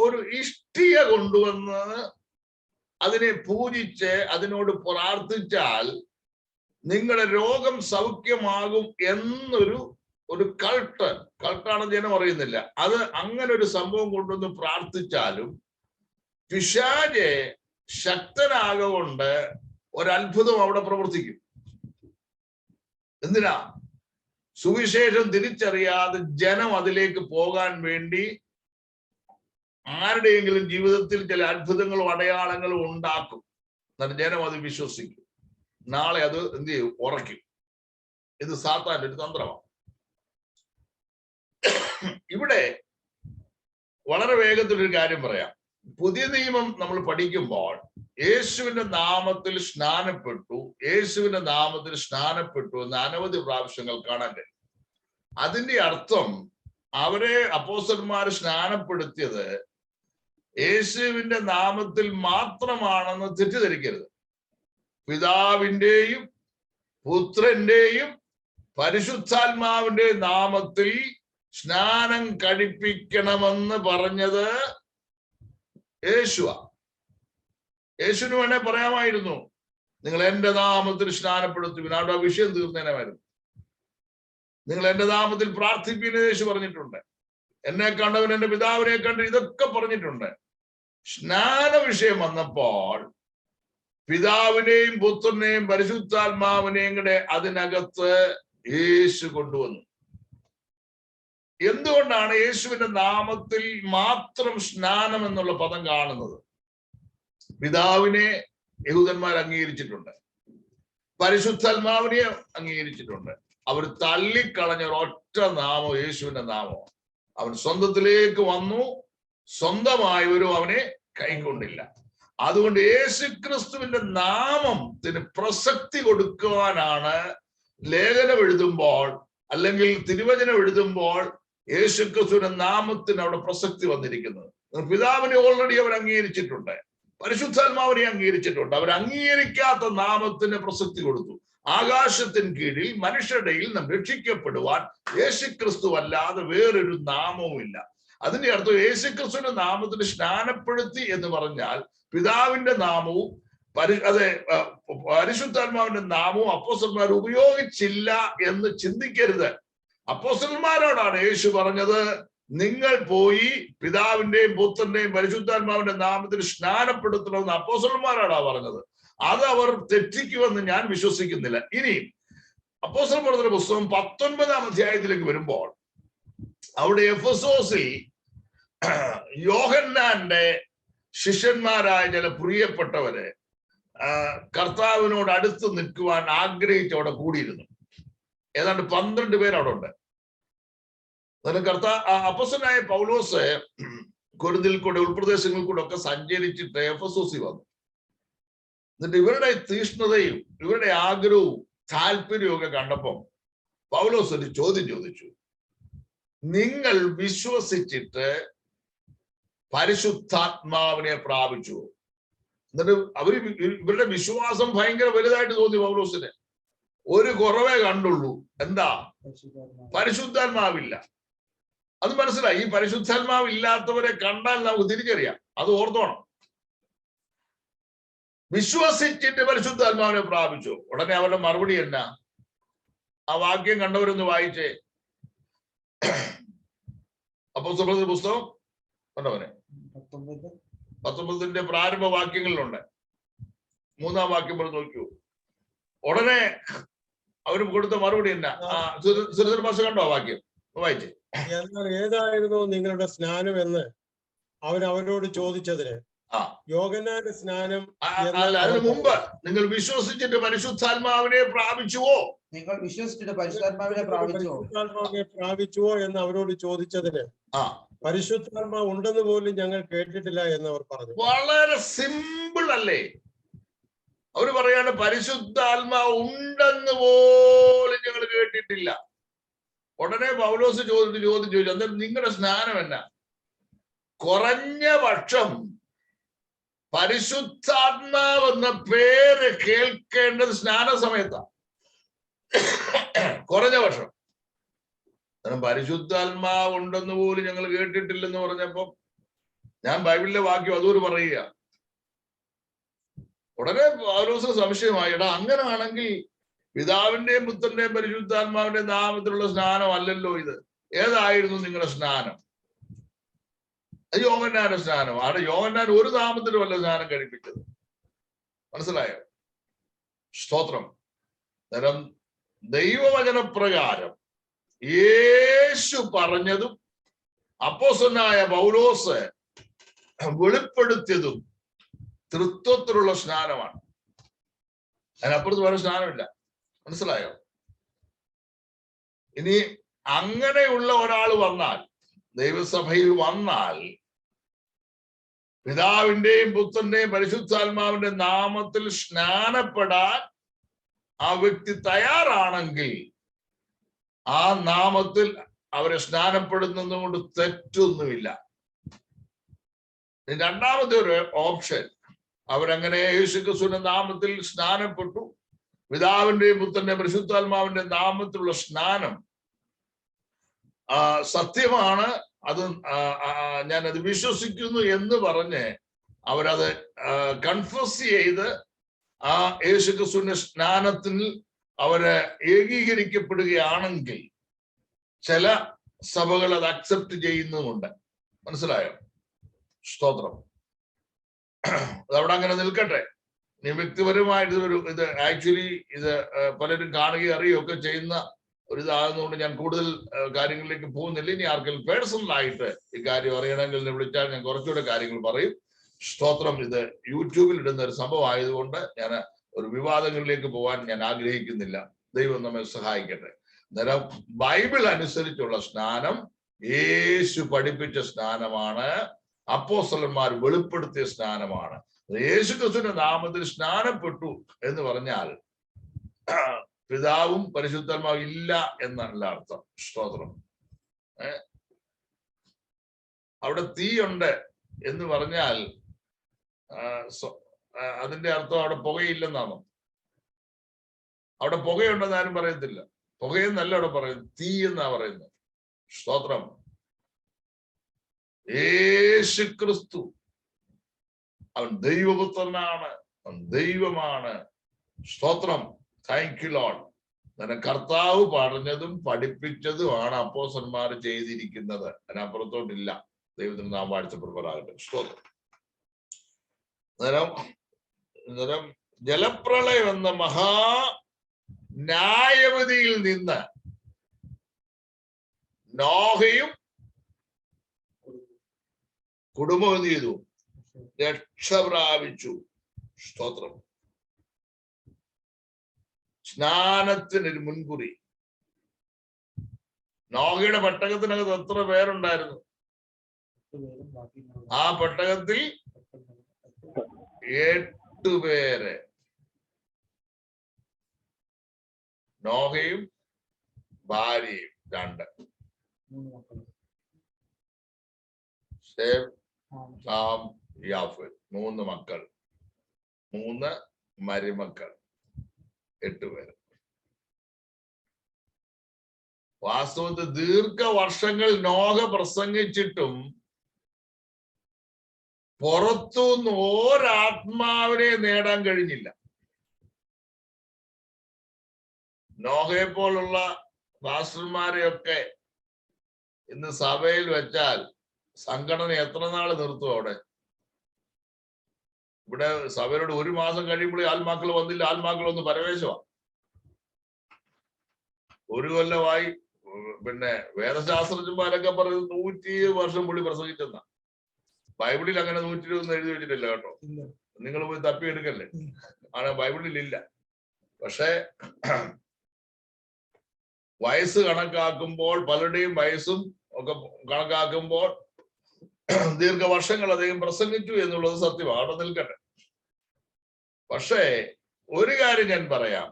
A: ഒരു ഇഷ്ടിക കൊണ്ടുവന്ന് അതിനെ പൂജിച്ച് അതിനോട് പ്രാർത്ഥിച്ചാൽ നിങ്ങളുടെ രോഗം സൗഖ്യമാകും എന്നൊരു കൾട്ടാണെന്ന് ജനം അറിയുന്നില്ല. അത് അങ്ങനെ ഒരു സംഭവം കൊണ്ടുവന്ന് പ്രാർത്ഥിച്ചാലും പിശാച് ശക്തനാകൊണ്ട് ഒരത്ഭുതം അവിടെ പ്രവർത്തിക്കും. എന്തിനാ? സുവിശേഷം തിരിച്ചറിയാതെ ജനം അതിലേക്ക് പോകാൻ വേണ്ടി ആരുടെയെങ്കിലും ജീവിതത്തിൽ ചില അത്ഭുതങ്ങളും അടയാളങ്ങളും ഉണ്ടാക്കും. എന്നിട്ട് ജനം അത് വിശ്വസിക്കും. നാളെ അത് എന്ത് ചെയ്യും? ഉറയ്ക്കും. ഇത് സാത്താന്റെ ഒരു തന്ത്രമാണ്. ഇവിടെ വളരെ വേഗത്തിലൊരു കാര്യം പറയാം. പുതിയ നിയമം നമ്മൾ പഠിക്കുമ്പോൾ യേശുവിന്റെ നാമത്തിൽ സ്നാനപ്പെട്ടു, യേശുവിന്റെ നാമത്തിൽ സ്നാനപ്പെട്ടു എന്ന് അനവധി പ്രാവശ്യങ്ങൾ കാണാൻ കഴിയും. അതിന്റെ അർത്ഥം അവരെ അപ്പോസ്തലന്മാർ സ്നാനപ്പെടുത്തിയത് യേശുവിന്റെ നാമത്തിൽ മാത്രമാണെന്ന് തെറ്റിദ്ധരിക്കരുത്. പിതാവിന്റെയും പുത്രന്റെയും പരിശുദ്ധാത്മാവിന്റെ നാമത്തിൽ സ്നാനം കഴിപ്പിക്കണമെന്ന് പറഞ്ഞത് യേശുവാ. യേശുവിന് വേണേ പറയാമായിരുന്നു, നിങ്ങൾ എന്റെ നാമത്തിൽ സ്നാനപ്പെടുത്തുവിൻ, അവിടെ ആ വിഷയം തീർന്നേനമായിരുന്നു. നിങ്ങൾ എന്റെ നാമത്തിൽ പ്രാർത്ഥിപ്പിന് യേശു പറഞ്ഞിട്ടുണ്ട്. എന്നെ കണ്ടവൻ എന്റെ പിതാവിനെ കണ്ട്, ഇതൊക്കെ പറഞ്ഞിട്ടുണ്ട്. സ്നാന വിഷയം വന്നപ്പോൾ പിതാവിനെയും പുത്രനെയും പരിശുദ്ധാത്മാവിനെയും കൂടെ അതിനകത്ത് യേശു കൊണ്ടുവന്നു. എന്തുകൊണ്ടാണ് യേശുവിന്റെ നാമത്തിൽ മാത്രം സ്നാനം എന്നുള്ള പദം കാണുന്നത്? പിതാവിനെ യഹൂദന്മാർ അംഗീകരിച്ചിട്ടുണ്ട്, പരിശുദ്ധാത്മാവിനെ അംഗീകരിച്ചിട്ടുണ്ട്. അവർ തള്ളിക്കളഞ്ഞ ഒരൊറ്റ നാമം യേശുവിന്റെ നാമം. അവൻ സ്വന്തത്തിലേക്ക് വന്നു, സ്വന്തമായവരും അവനെ കൈക്കൊണ്ടില്ല. അതുകൊണ്ട് യേശുക്രിസ്തുവിന്റെ നാമത്തിന് പ്രസക്തി കൊടുക്കുവാനാണ് ലേഖനം എഴുതുമ്പോൾ അല്ലെങ്കിൽ തിരുവചനം എഴുതുമ്പോൾ യേശുക്രിസ്തുവിന്റെ നാമത്തിന് അവിടെ പ്രസക്തി വന്നിരിക്കുന്നത്. പിതാവിനെ ഓൾറെഡി അവർ അംഗീകരിച്ചിട്ടുണ്ട്, പരിശുദ്ധാത്മാവിനെ അംഗീകരിച്ചിട്ടുണ്ട്. അവർ അംഗീകരിക്കാത്ത നാമത്തിന് പ്രസക്തി കൊടുത്തു. ആകാശത്തിന് കീഴിൽ മനുഷ്യരുടെയിൽ നാം രക്ഷിക്കപ്പെടുവാൻ യേശുക്രിസ്തു അല്ലാതെ വേറൊരു നാമവും ഇല്ല. അതിന്റെ അർത്ഥം യേശുക്രിസ്തുവിന്റെ നാമത്തിന് സ്നാനപ്പെടുത്തി എന്ന് പറഞ്ഞാൽ പിതാവിന്റെ നാമവും പരിശുദ്ധാത്മാവിന്റെ നാമവും അപ്പോസ്തലന്മാർ ഉപയോഗിച്ചില്ല എന്ന് ചിന്തിക്കരുത്. അപ്പോസ്തലന്മാരോടാണ് യേശു പറഞ്ഞത്, നിങ്ങൾ പോയി പിതാവിന്റെയും പുത്രന്റെയും പരിശുദ്ധാത്മാവിന്റെ നാമത്തിൽ സ്നാനപ്പെടുത്തണമെന്ന് അപ്പോസ്തലന്മാരോടാ പറഞ്ഞത്. അത് അവർ തെറ്റിക്കുമെന്ന് ഞാൻ വിശ്വസിക്കുന്നില്ല. ഇനി അപ്പോസ്തലന്മാരുടെ പുസ്തകം 19-ാം അധ്യായത്തിലേക്ക് വരുമ്പോൾ അവിടെ എഫെസോസിൽ യോഹന്നാന്റെ ശിഷ്യന്മാരായ ചില പ്രിയപ്പെട്ടവരെ കർത്താവിനോട് അടുത്ത് നിൽക്കുവാൻ ആഗ്രഹിച്ച് അവിടെ കൂടിയിരുന്നു. ഏതാണ്ട് 12 പേര് അവിടെ ഉണ്ട്. അപ്പോസ്തലനായ പൗലോസ് കൊരിന്തിൽ കൂടെ ഉൾപ്രദേശങ്ങളിൽ കൂടെ ഒക്കെ സഞ്ചരിച്ചിട്ട് എഫെസോസിൽ വന്നു. എന്നിട്ട് ഇവരുടെ തീഷ്ണതയും ഇവരുടെ ആഗ്രഹവും താല്പര്യവും ഒക്കെ കണ്ടപ്പം പൗലോസ് ഒരു ചോദ്യം ചോദിച്ചു, നിങ്ങൾ വിശ്വസിച്ചിട്ട് പരിശുദ്ധാത്മാവിനെ പ്രാപിച്ചു? എന്നിട്ട് ഇവരുടെ വിശ്വാസം ഭയങ്കര വലുതായിട്ട് തോന്നി പൗലോസിന്. ഒരു കുറവേ കണ്ടുള്ളൂ, എന്താ? പരിശുദ്ധാത്മാവില്ല. അത് മനസ്സിലായി. ഈ പരിശുദ്ധാത്മാവ് ഇല്ലാത്തവരെ കണ്ടാൽ നമുക്ക് തിരിച്ചറിയാം. അത് ഓർത്തോണം. വിശ്വസിച്ചിട്ട് പരിശുദ്ധാത്മാവിനെ പ്രാപിച്ചു. ഉടനെ അവരുടെ മറുപടി എന്നാ? ആ വാക്യം കണ്ടവരൊന്ന് വായിച്ചേ. അപ്പോസ്തലരുടെ പുസ്തകം കണ്ടവനെ 19 പ്രാരംഭ വാക്യങ്ങളിലുണ്ട്. 3-ാം വാക്യം പറഞ്ഞ് നോക്കൂ. ഉടനെ അവര് കൊടുത്ത മറുപടി എന്നാ? സുരേന്ദ്ര മാഷ് കണ്ടോ ആ വാക്യം? വായിച്ചേ.
C: എന്നാൽ ഏതായിരുന്നു നിങ്ങളുടെ സ്നാനം എന്ന് അവരോട് ചോദിച്ചതിന് യോഹന്നാന്റെ സ്നാനം
A: അതിനു മുമ്പ് നിങ്ങൾ വിശ്വസിച്ചിട്ട് പരിശുദ്ധാത്മാവിനെ പ്രാപിച്ചുവോ?
E: നിങ്ങൾ വിശ്വസിച്ചിട്ട് പരിശുദ്ധാത്മാവിനെ
C: പ്രാപിച്ചുവോ എന്ന് അവരോട് ചോദിച്ചതിന് പരിശുദ്ധാത്മാവ് ഉണ്ടെന്ന് പോലും ഞങ്ങൾ കേട്ടിട്ടില്ല എന്ന് അവർ പറഞ്ഞു.
A: വളരെ സിമ്പിൾ അല്ലേ? അവര് പറയാണ് പരിശുദ്ധാത്മാവ് ഉണ്ടെന്ന് പോലും ഞങ്ങൾ കേട്ടിട്ടില്ല. ഉടനെ പൗലോസ് ചോദിച്ചു, അന്നേരം നിങ്ങളുടെ സ്നാനം എന്നാ? കുറഞ്ഞ പക്ഷം പരിശുദ്ധാത്മാവ് എന്ന പേര് കേൾക്കേണ്ടത് സ്നാന സമയത്താണ്. കുറഞ്ഞ പക്ഷം. പരിശുദ്ധാത്മാവ് ഉണ്ടെന്ന് പോലും ഞങ്ങൾ കേട്ടിട്ടില്ലെന്ന് പറഞ്ഞപ്പോ ഞാൻ ബൈബിളിലെ വാക്യം അതൂര് പറയുക. ഉടനെ പൗലോസിന് സംശയമായി, എടാ അങ്ങനാണെങ്കിൽ പിതാവിന്റെയും പുത്രന്റെയും പരിശുദ്ധാത്മാവിന്റെയും നാമത്തിലുള്ള സ്നാനം അല്ലല്ലോ ഇത്. ഏതായിരുന്നു നിങ്ങളുടെ സ്നാനം? യോഹന്നാന്റെ സ്നാനം. അവിടെ യോഹന്നാൻ ഒരു നാമത്തിലും അല്ല സ്നാനം കഴിപ്പിച്ചത്. മനസ്സിലായോ? സ്തോത്രം. അന്നേരം ദൈവവചനപ്രകാരം യേശു പറഞ്ഞതും അപ്പോസ്തലനായ പൗലോസ് വെളിപ്പെടുത്തിയതും തൃത്വത്തിലുള്ള സ്നാനമാണ്. അതിനപ്പുറത്ത് വേറെ സ്നാനമില്ല. മനസ്സിലായോ? ഇനി അങ്ങനെയുള്ള ഒരാൾ വന്നാൽ, ദൈവസഭയിൽ വന്നാൽ, പിതാവിന്റെയും പുത്രന്റെയും പരിശുദ്ധാത്മാവിന്റെ നാമത്തിൽ സ്നാനപ്പെടാൻ ആ വ്യക്തി തയ്യാറാണെങ്കിൽ ആ നാമത്തിൽ അവരെ സ്നാനപ്പെടുന്നത് കൊണ്ട് തെറ്റൊന്നുമില്ല. രണ്ടാമത്തെ ഒരു ഓപ്ഷൻ, അവരങ്ങനെ യേശുക്രിസ്തുവിന്റെ നാമത്തിൽ സ്നാനപ്പെട്ടു, പിതാവിന്റെയും പുത്രന്റെയും പരിശുദ്ധാത്മാവിന്റെ നാമത്തിലുള്ള സ്നാനം സത്യമാണ്, അത് ഞാനത് വിശ്വസിക്കുന്നു എന്ന് പറഞ്ഞ് അവരത് കൺഫസ് ചെയ്ത് ആ യേശുക്രിസ്തുവിന്റെ സ്നാനത്തിൽ അവര് ഏകീകരിക്കപ്പെടുകയാണെങ്കിൽ ചില സഭകൾ അത് അക്സെപ്റ്റ് ചെയ്യുന്നുമുണ്ട്. മനസ്സിലായോ? സ്തോത്രം. അതവിടെ അങ്ങനെ നിൽക്കട്ടെ. നീ വ്യക്തിപരമായിട്ട് ഇത് ആക്ച്വലി ഇത് പലരും കാണുകയും അറിയുകയൊക്കെ ചെയ്യുന്ന ഒരു ഇതാകുന്നതുകൊണ്ട് ഞാൻ കൂടുതൽ കാര്യങ്ങളിലേക്ക് പോകുന്നില്ല. ഇനി ആർക്കെങ്കിലും പേഴ്സണൽ ആയിട്ട് ഈ കാര്യം അറിയണമെങ്കിൽ എന്നെ വിളിച്ചാൽ ഞാൻ കുറച്ചുകൂടെ കാര്യങ്ങൾ പറയും. സ്തോത്രം. ഇത് യൂട്യൂബിൽ ഇടുന്ന ഒരു സംഭവം ആയതുകൊണ്ട് ഞാൻ ഒരു വിവാദങ്ങളിലേക്ക് പോകാൻ ഞാൻ ആഗ്രഹിക്കുന്നില്ല. ദൈവം നമ്മെ സഹായിക്കട്ടെ. അന്നേരം ബൈബിൾ അനുസരിച്ചുള്ള സ്നാനം യേശു പഠിപ്പിച്ച സ്നാനമാണ്, അപ്പോസ്തലന്മാർ വെളിപ്പെടുത്തിയ സ്നാനമാണ്. യേശുക്രിസ്തുവിന്റെ നാമത്തിൽ സ്നാനപ്പെട്ടു എന്ന് പറഞ്ഞാൽ പിതാവും പരിശുദ്ധാത്മാവും ഇല്ല എന്നല്ല അർത്ഥം. സ്തോത്രം. അവിടെ തീയുണ്ട് എന്ന് പറഞ്ഞാൽ അതിന്റെ അർത്ഥം അവിടെ പുകയില്ലെന്നാണോ? അവിടെ പുകയുണ്ടെന്ന് ആരും പറയത്തില്ല. പുകയെന്നല്ല അവിടെ പറയുന്നത്, തീ എന്നാ പറയുന്നത്. സ്തോത്രം. യേശുക്രിസ്തു അവൻ ദൈവപുത്രനാണ്, അവൻ ദൈവമാണ്. സ്തോത്രം. Thank you Lord. അങ്ങനെ കർത്താവ് പറഞ്ഞതും പഠിപ്പിച്ചതുമാണ് അപ്പോസ്തലന്മാർ ചെയ്തിരിക്കുന്നത്. അതിനപ്പുറത്തോട്ടില്ല. ദൈവത്തിന് നാം വാഴ്ത്തപ്പെടുമാറാകട്ടെ. സ്തോത്രം. അന്നേരം ജലപ്രളയം എന്ന മഹാ ന്യായവിധിയിൽ നിന്ന് നോഹയും കുടുംബം എന്ത് ചെയ്തു? രക്ഷ പ്രാപിച്ചു. സ്തോത്രം. സ്നാനത്തിനൊരു മുൻകുറി. നോഹയുടെ പെട്ടകത്തിനകത്ത് എത്ര പേരുണ്ടായിരുന്നു? ആ പെട്ടകത്തിൽ 8 പേര്. നോഹയും ഭാര്യയും 2. Shem, Ham, യാഫത്ത്. 3 മക്കൾ, 3 മരുമക്കൾ, 8 പേര്. വാസ്തവത്തിൽ ദീർഘവർഷങ്ങൾ നോഹ പ്രസംഗിച്ചിട്ടും പുറത്തുനിന്ന് ഒരാത്മാവിനെ നേടാൻ കഴിഞ്ഞില്ല. നോഹയെ പോലുള്ള പാസ്റ്റർമാരെയൊക്കെ ഇന്ന് സഭയിൽ വെച്ചാൽ സംഘടന എത്ര നാൾ നിർത്തും? അവിടെ ഇവിടെ സഭയോട് 1 മാസം കഴിയുമ്പോഴേ ആത്മാക്കൾ വന്നില്ല, ആത്മാക്കൾ ഒന്ന് പരവേശമാണ്. 1 കൊല്ലമായി. പിന്നെ വേദശാസ്ത്രജ്ഞന്മാരൊക്കെ പറയുന്നത് 120 വർഷം പുള്ളി പ്രസംഗിച്ചെന്ന. ബൈബിളിൽ അങ്ങനെ 120 എഴുതി വെച്ചിട്ടില്ല കേട്ടോ. നിങ്ങൾ പോയി തപ്പിയെടുക്കല്ലേ, ആണ് ബൈബിളിൽ ഇല്ല. പക്ഷേ വയസ്സ് കണക്കാക്കുമ്പോൾ, പലരുടെയും വയസ്സും ഒക്കെ കണക്കാക്കുമ്പോൾ ദീർഘവർഷങ്ങൾ അദ്ദേഹം പ്രസംഗിച്ചു എന്നുള്ളത് സത്യമാണ്. അവിടെ നിൽക്കട്ടെ. പക്ഷേ ഒരു കാര്യം ഞാൻ പറയാം,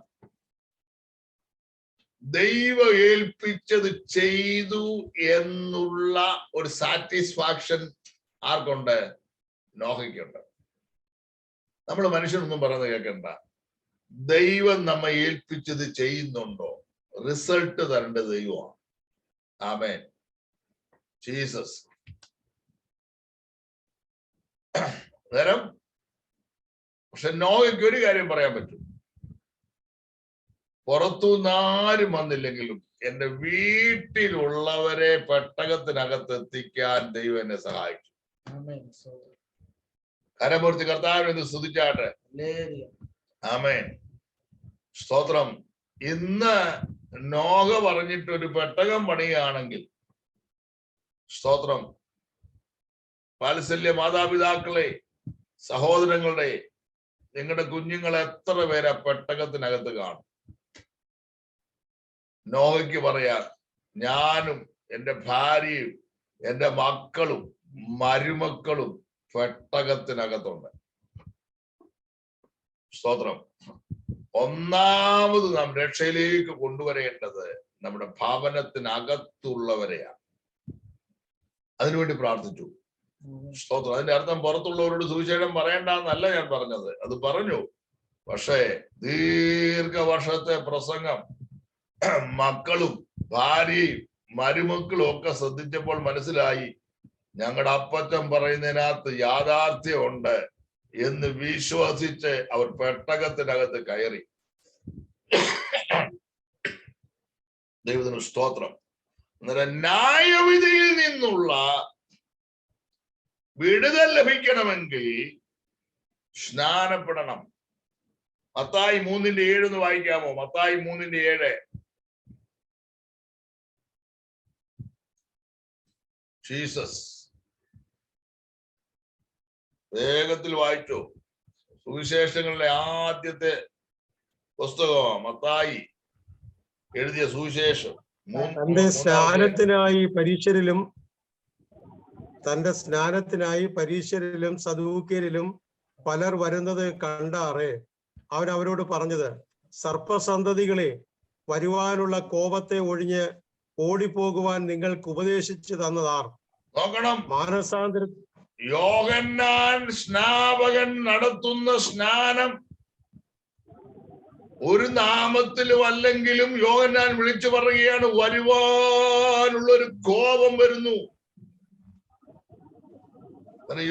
A: ദൈവം ഏൽപ്പിച്ചത് ചെയ്തു എന്നുള്ള ഒരു സാറ്റിസ്ഫാക്ഷൻ ആർക്കുണ്ട്? നോഹയ്ക്കുണ്ട്. നമ്മൾ മനുഷ്യനൊന്നും പറയുന്നത് കേൾക്കണ്ട. ദൈവം നമ്മെ ഏൽപ്പിച്ചത് ചെയ്യുന്നുണ്ടോ? റിസൾട്ട് തരേണ്ടത് ദൈവമാണ്. ആമേൻ. ജീസസ്. നേരം പക്ഷെ നോഹയ്ക്ക് ഒരു കാര്യം പറയാൻ പറ്റും, പുറത്തുനിന്ന് ആരും വന്നില്ലെങ്കിലും എന്റെ വീട്ടിലുള്ളവരെ പെട്ടകത്തിനകത്ത് എത്തിക്കാൻ ദൈവം എന്നെ സഹായിച്ചു. കരമൂർത്തി കർത്താവിനെ സ്തുതിച്ചാട്ടെ. ആമേൻ. സ്തോത്രം. ഇന്ന് നോഹ പറഞ്ഞിട്ട് ഒരു പെട്ടകം പണിയുകയാണെങ്കിൽ, സ്തോത്രം, വാത്സല്യ മാതാപിതാക്കളെ, സഹോദരങ്ങളുടെ, നിങ്ങളുടെ കുഞ്ഞുങ്ങൾ എത്ര പേരാ പെട്ടകത്തിനകത്ത് കാണും? നോഹയ്ക്ക് പറയാം, ഞാനും എൻ്റെ ഭാര്യയും എൻ്റെ മക്കളും മരുമക്കളും പെട്ടകത്തിനകത്തുണ്ട്. സ്തോത്രം. ഒന്നാമത് നാം രക്ഷയിലേക്ക് കൊണ്ടുവരേണ്ടത് നമ്മുടെ ഭവനത്തിനകത്തുള്ളവരെയാണ്. അതിനുവേണ്ടി പ്രാർത്ഥിച്ചു. സ്തോത്രം. അതിന്റെ അർത്ഥം പുറത്തുള്ളവരോട് സുവിശേഷം പറയണ്ടെന്നല്ല ഞാൻ പറഞ്ഞത്, അത് പറഞ്ഞു. പക്ഷേ ദീർഘവർഷത്തെ പ്രസംഗം മക്കളും ഭാര്യയും മരുമക്കളും ഒക്കെ ശ്രദ്ധിച്ചപ്പോൾ മനസ്സിലായി, ഞങ്ങളുടെ അപ്പച്ചൻ പറയുന്നതിനകത്ത് യാഥാർത്ഥ്യമുണ്ട് എന്ന് വിശ്വസിച്ച് അവർ പെട്ടകത്തിനകത്ത് കയറി. ദൈവത്തിന് സ്തോത്രം. അന്നേരം ന്യായവിധിയിൽ നിന്നുള്ള വിടുതൽ ലഭിക്കണമെങ്കിൽ സ്നാനപ്പെടണം. മത്തായി 3:7 എന്ന് വായിക്കാമോ? മത്തായി 3:7. ജീസസ് വേഗത്തിൽ വായിച്ചു. സുവിശേഷങ്ങളിലെ ആദ്യത്തെ പുസ്തകമാണ് മത്തായി എഴുതിയ സുവിശേഷം.
C: തന്റെ സ്നാനത്തിനായി പരീശരിലും സദൂക്യരിലും പലർ വരുന്നത് കണ്ടാറേ അവൻ അവരോട് പറഞ്ഞത്, സർപ്പസന്തതികളെ, വരുവാനുള്ള കോപത്തെ ഒഴിഞ്ഞ് ഓടിപ്പോകുവാൻ നിങ്ങൾക്ക് ഉപദേശിച്ചു തന്നതാർ?
A: നോക്കണം,
C: മാനസാന്തര
A: യോഹന്നാൻ സ്നാപകൻ നടത്തുന്ന സ്നാനം ഒരു നാമത്തിലും അല്ലെങ്കിലും യോഹന്നാൻ വിളിച്ചു പറയുകയാണ്, വരുവാനുള്ള ഒരു കോപം വരുന്നു.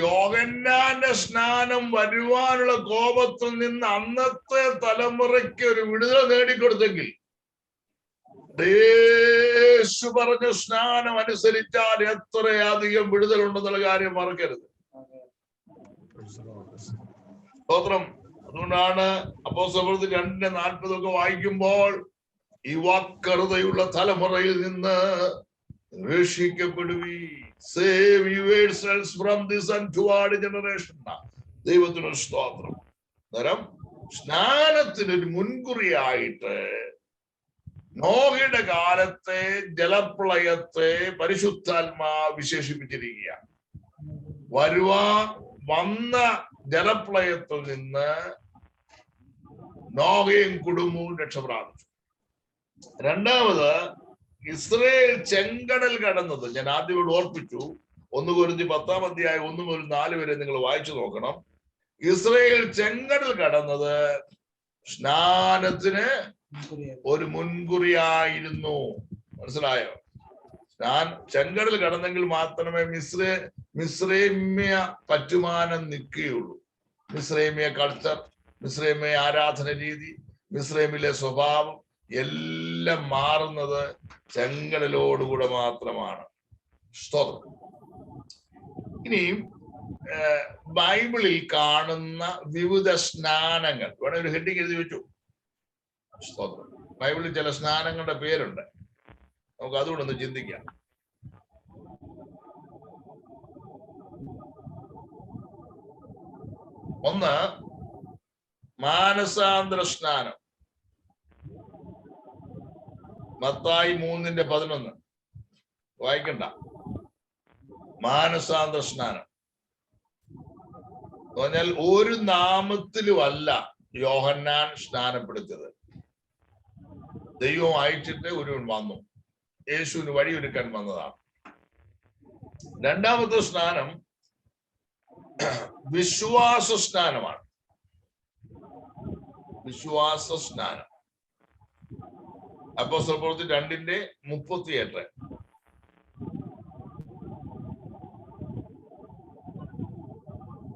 A: യോഹന്നാന്റെ സ്നാനം വരുവാനുള്ള കോപത്തിൽ നിന്ന് അന്നത്തെ തലമുറയ്ക്ക് ഒരു വിടുതൽ നേടിക്കൊടുത്തെങ്കിൽ, യേശു പറഞ്ഞ സ്നാനം അനുസരിച്ചാൽ എത്രയധികം വിടുതലുണ്ടെന്നുള്ള കാര്യം മറക്കരുത്. സ്തോത്രം. അതുകൊണ്ടാണ് അപ്പോസ്തലപ്രവൃത്തി 2:40 ഒക്കെ വായിക്കുമ്പോൾ, ഈ വാക്കറുതയുള്ള തലമുറയിൽ നിന്ന് രക്ഷിക്കപ്പെടുവീ, save yourselves from this untoward generation. ദൈവത്തിന് സ്തോത്രം. അന്നേരം സ്നാനത്തിനൊരു മുൻകുറിയായിട്ട് നോഹയുടെ കാലത്തെ ജലപ്രളയത്തെ പരിശുദ്ധാത്മാ വിശേഷിപ്പിച്ചിരിക്കുകയാണ്. വന്ന ജലപ്രളയത്തിൽ നിന്ന് നോഹയും കുടുംബവും രക്ഷപ്രാപിച്ചു. രണ്ടാമത്, ഇസ്രയേൽ ചെങ്കടൽ കടന്നത് ഞാൻ ആദ്യം ഓർപ്പിച്ചു. 1 കൊരിന്ത്യർ 10-ാം അധ്യായം 1 മുതൽ 4 വരെ നിങ്ങൾ വായിച്ചു നോക്കണം. ഇസ്രയേൽ ചെങ്കടൽ കടന്നത് സ്നാനത്തിന് ഒരു മുൻകുറിയായിരുന്നു. മനസ്സിലായോ? ചെങ്കടൽ കടന്നെങ്കിൽ മാത്രമേ മിസ്രൈമ്യ പറ്റുമാനം നിൽക്കുകയുള്ളൂ. മിസ്രൈമ്യ കൾച്ചർ, മിസ്രൈമ്യ ആരാധന രീതി, മിസ്രൈമിലെ സ്വഭാവം എല്ലാം മാറുന്നത് ചെങ്കടലോടുകൂടെ മാത്രമാണ്. സ്തോത്രം. ഇനിയും ബൈബിളിൽ കാണുന്ന വിവിധ സ്നാനങ്ങൾ വേണേ ഒരു ഹെഡിങ് എഴുതി വെച്ചു. സ്തോത്രം. ബൈബിളിൽ ചില സ്നാനങ്ങളുടെ പേരുണ്ട്, നമുക്ക് അതുകൂടെ ഒന്ന് ചിന്തിക്കാം. ഒന്ന്, മാനസാന്തര സ്നാനം. മത്തായി 3:11 വായിക്കണ്ട. മാനസാന്തര സ്നാനം എന്ന് പറഞ്ഞാൽ ഒരു നാമത്തിലും അല്ല യോഹന്നാൻ സ്നാനപ്പെടുത്തിയത്. ദൈവം അയച്ചിട്ട് ഒരുവൻ വന്നു, യേശുവിന് വഴിയൊരുക്കാൻ വന്നതാണ്. രണ്ടാമത്തെ സ്നാനം വിശ്വാസ സ്നാനമാണ്. വിശ്വാസ സ്നാനം അപ്പോസ്തലപ്രവൃത്തി 2:38.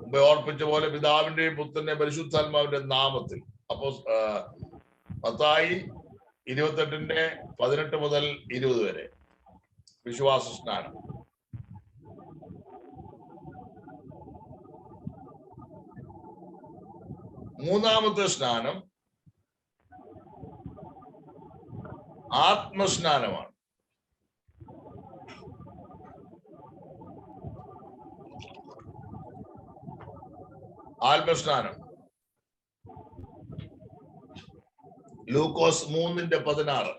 A: മുമ്പേ ഓർപ്പിച്ച പോലെ പിതാവിന്റെയും പുത്രന്റെയും പരിശുദ്ധാത്മാവിന്റെ നാമത്തിൽ. മത്തായി 28:18 മുതൽ 20 വരെ വിശ്വാസ സ്നാനം. മൂന്നാമത്തെ സ്നാനം ആത്മസ്നാനമാണ്. ആത്മസ്നാനം ലൂക്കോസ് 3:16.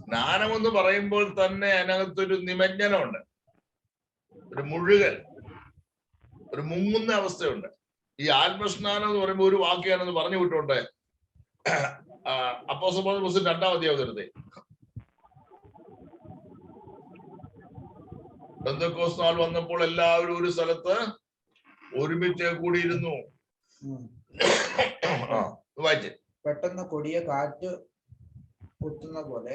A: സ്നാനമെന്ന് പറയുമ്പോൾ തന്നെ അതിനകത്തൊരു നിമജ്ജനമുണ്ട്, ഒരു മുഴുകൽ, ഒരു മുങ്ങുന്ന അവസ്ഥയുണ്ട്. ഈ ആത്മസ്നാനം എന്ന് പറയുമ്പോൾ ഒരു വാക്യാണെന്ന് പറഞ്ഞു വിട്ടുണ്ട്. അപ്പോസ്തലരുടെ പുസ്തകം 2-ാം അധ്യായത്തിൽ പെന്തക്കോസ്ത് നാൾ വന്നപ്പോൾ എല്ലാവരും ഒരു സ്ഥലത്ത് ഒരുമിച്ച് കൂടിയിരുന്നു. വായിച്ചേ.
E: പെട്ടെന്ന് കൊടിയ കാറ്റ് കുത്തുന്ന പോലെ,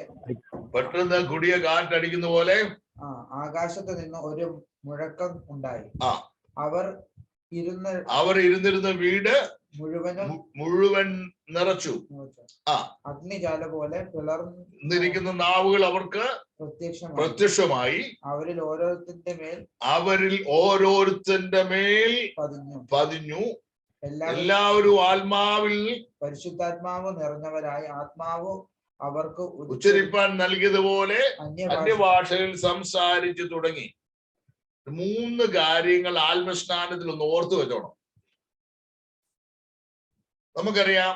A: പെട്ടെന്ന് കൊടിയ കാറ്റടിക്കുന്ന പോലെ
E: ആകാശത്ത് നിന്ന് ഒരു മുഴക്കം ഉണ്ടായി. അവർ
A: ഇരുന്നിരുന്ന വീട് മുഴുവൻ നിറച്ചു.
E: അഗ്നിജാല പോലെ
A: പിളർന്നിരിക്കുന്ന നാവുകൾ അവർക്ക് പ്രത്യക്ഷമായി.
E: അവരിൽ
A: ഓരോരുത്തന്റെ മേൽ പതിഞ്ഞു. എല്ലാവരും ആത്മാവിൽ
E: പരിശുദ്ധാത്മാവ് നിറഞ്ഞവരായ ആത്മാവ് അവർക്ക്
A: ഉച്ചരിപ്പാൻ നൽകിയതുപോലെ അന്യഭാഷയിൽ സംസാരിച്ചു തുടങ്ങി. 3 കാര്യങ്ങൾ ആത്മസ്നാനത്തിൽ ഒന്ന് ഓർത്തു വെച്ചോണം. നമുക്കറിയാം,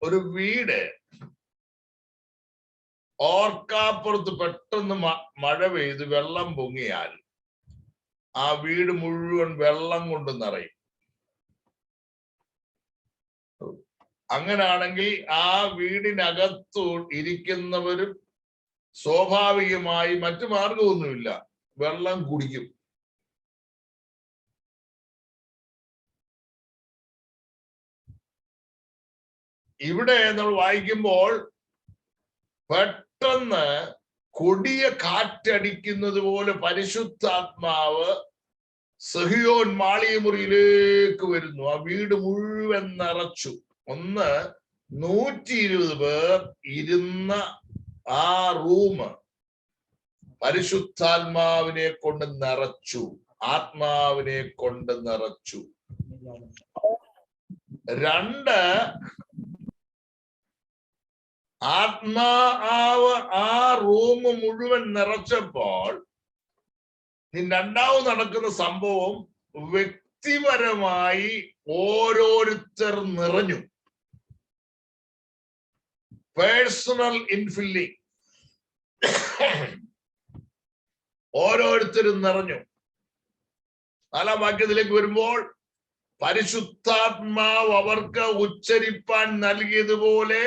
A: ഒരു വീട് ഓർക്കാപ്പുറത്ത് പെട്ടെന്ന് മഴ പെയ്ത് വെള്ളം പൊങ്ങിയാൽ ആ വീട് മുഴുവൻ വെള്ളം കൊണ്ട് നിറയും. അങ്ങനാണെങ്കിൽ ആ വീടിനകത്തു ഇരിക്കുന്നവരും സ്വാഭാവികമായി മറ്റു മാർഗമൊന്നുമില്ല, വെള്ളം കുടിക്കും. ഇവിടെ നമ്മൾ വായിക്കുമ്പോൾ പെട്ടെന്ന് കൊടിയ കാറ്റടിക്കുന്നത് പോലെ പരിശുദ്ധാത്മാവ് സഹിയോൻ മാളികമുറിയിലേക്ക് വരുന്നു. ആ വീട് മുഴുവൻ നിറച്ചു. 120 പേർ ഇരുന്ന ആ റൂം പരിശുദ്ധാത്മാവിനെ കൊണ്ട് നിറച്ചു, ആത്മാവിനെ കൊണ്ട് നിറച്ചു. 2, ആത്മാവ് ആ റൂം മുഴുവൻ നിറച്ചപ്പോൾ 2ാമത് നടക്കുന്ന സംഭവം വ്യക്തിപരമായി ഓരോരുത്തർ നിറഞ്ഞു. പേഴ്സണൽ ഇൻഫില്ലിംഗ്, ഓരോരുത്തരും നിറഞ്ഞു. 4-ാം വാക്യത്തിലേക്ക് വരുമ്പോൾ പരിശുദ്ധാത്മാവ് അവർക്ക് ഉച്ചരിപ്പാൻ നൽകിയതുപോലെ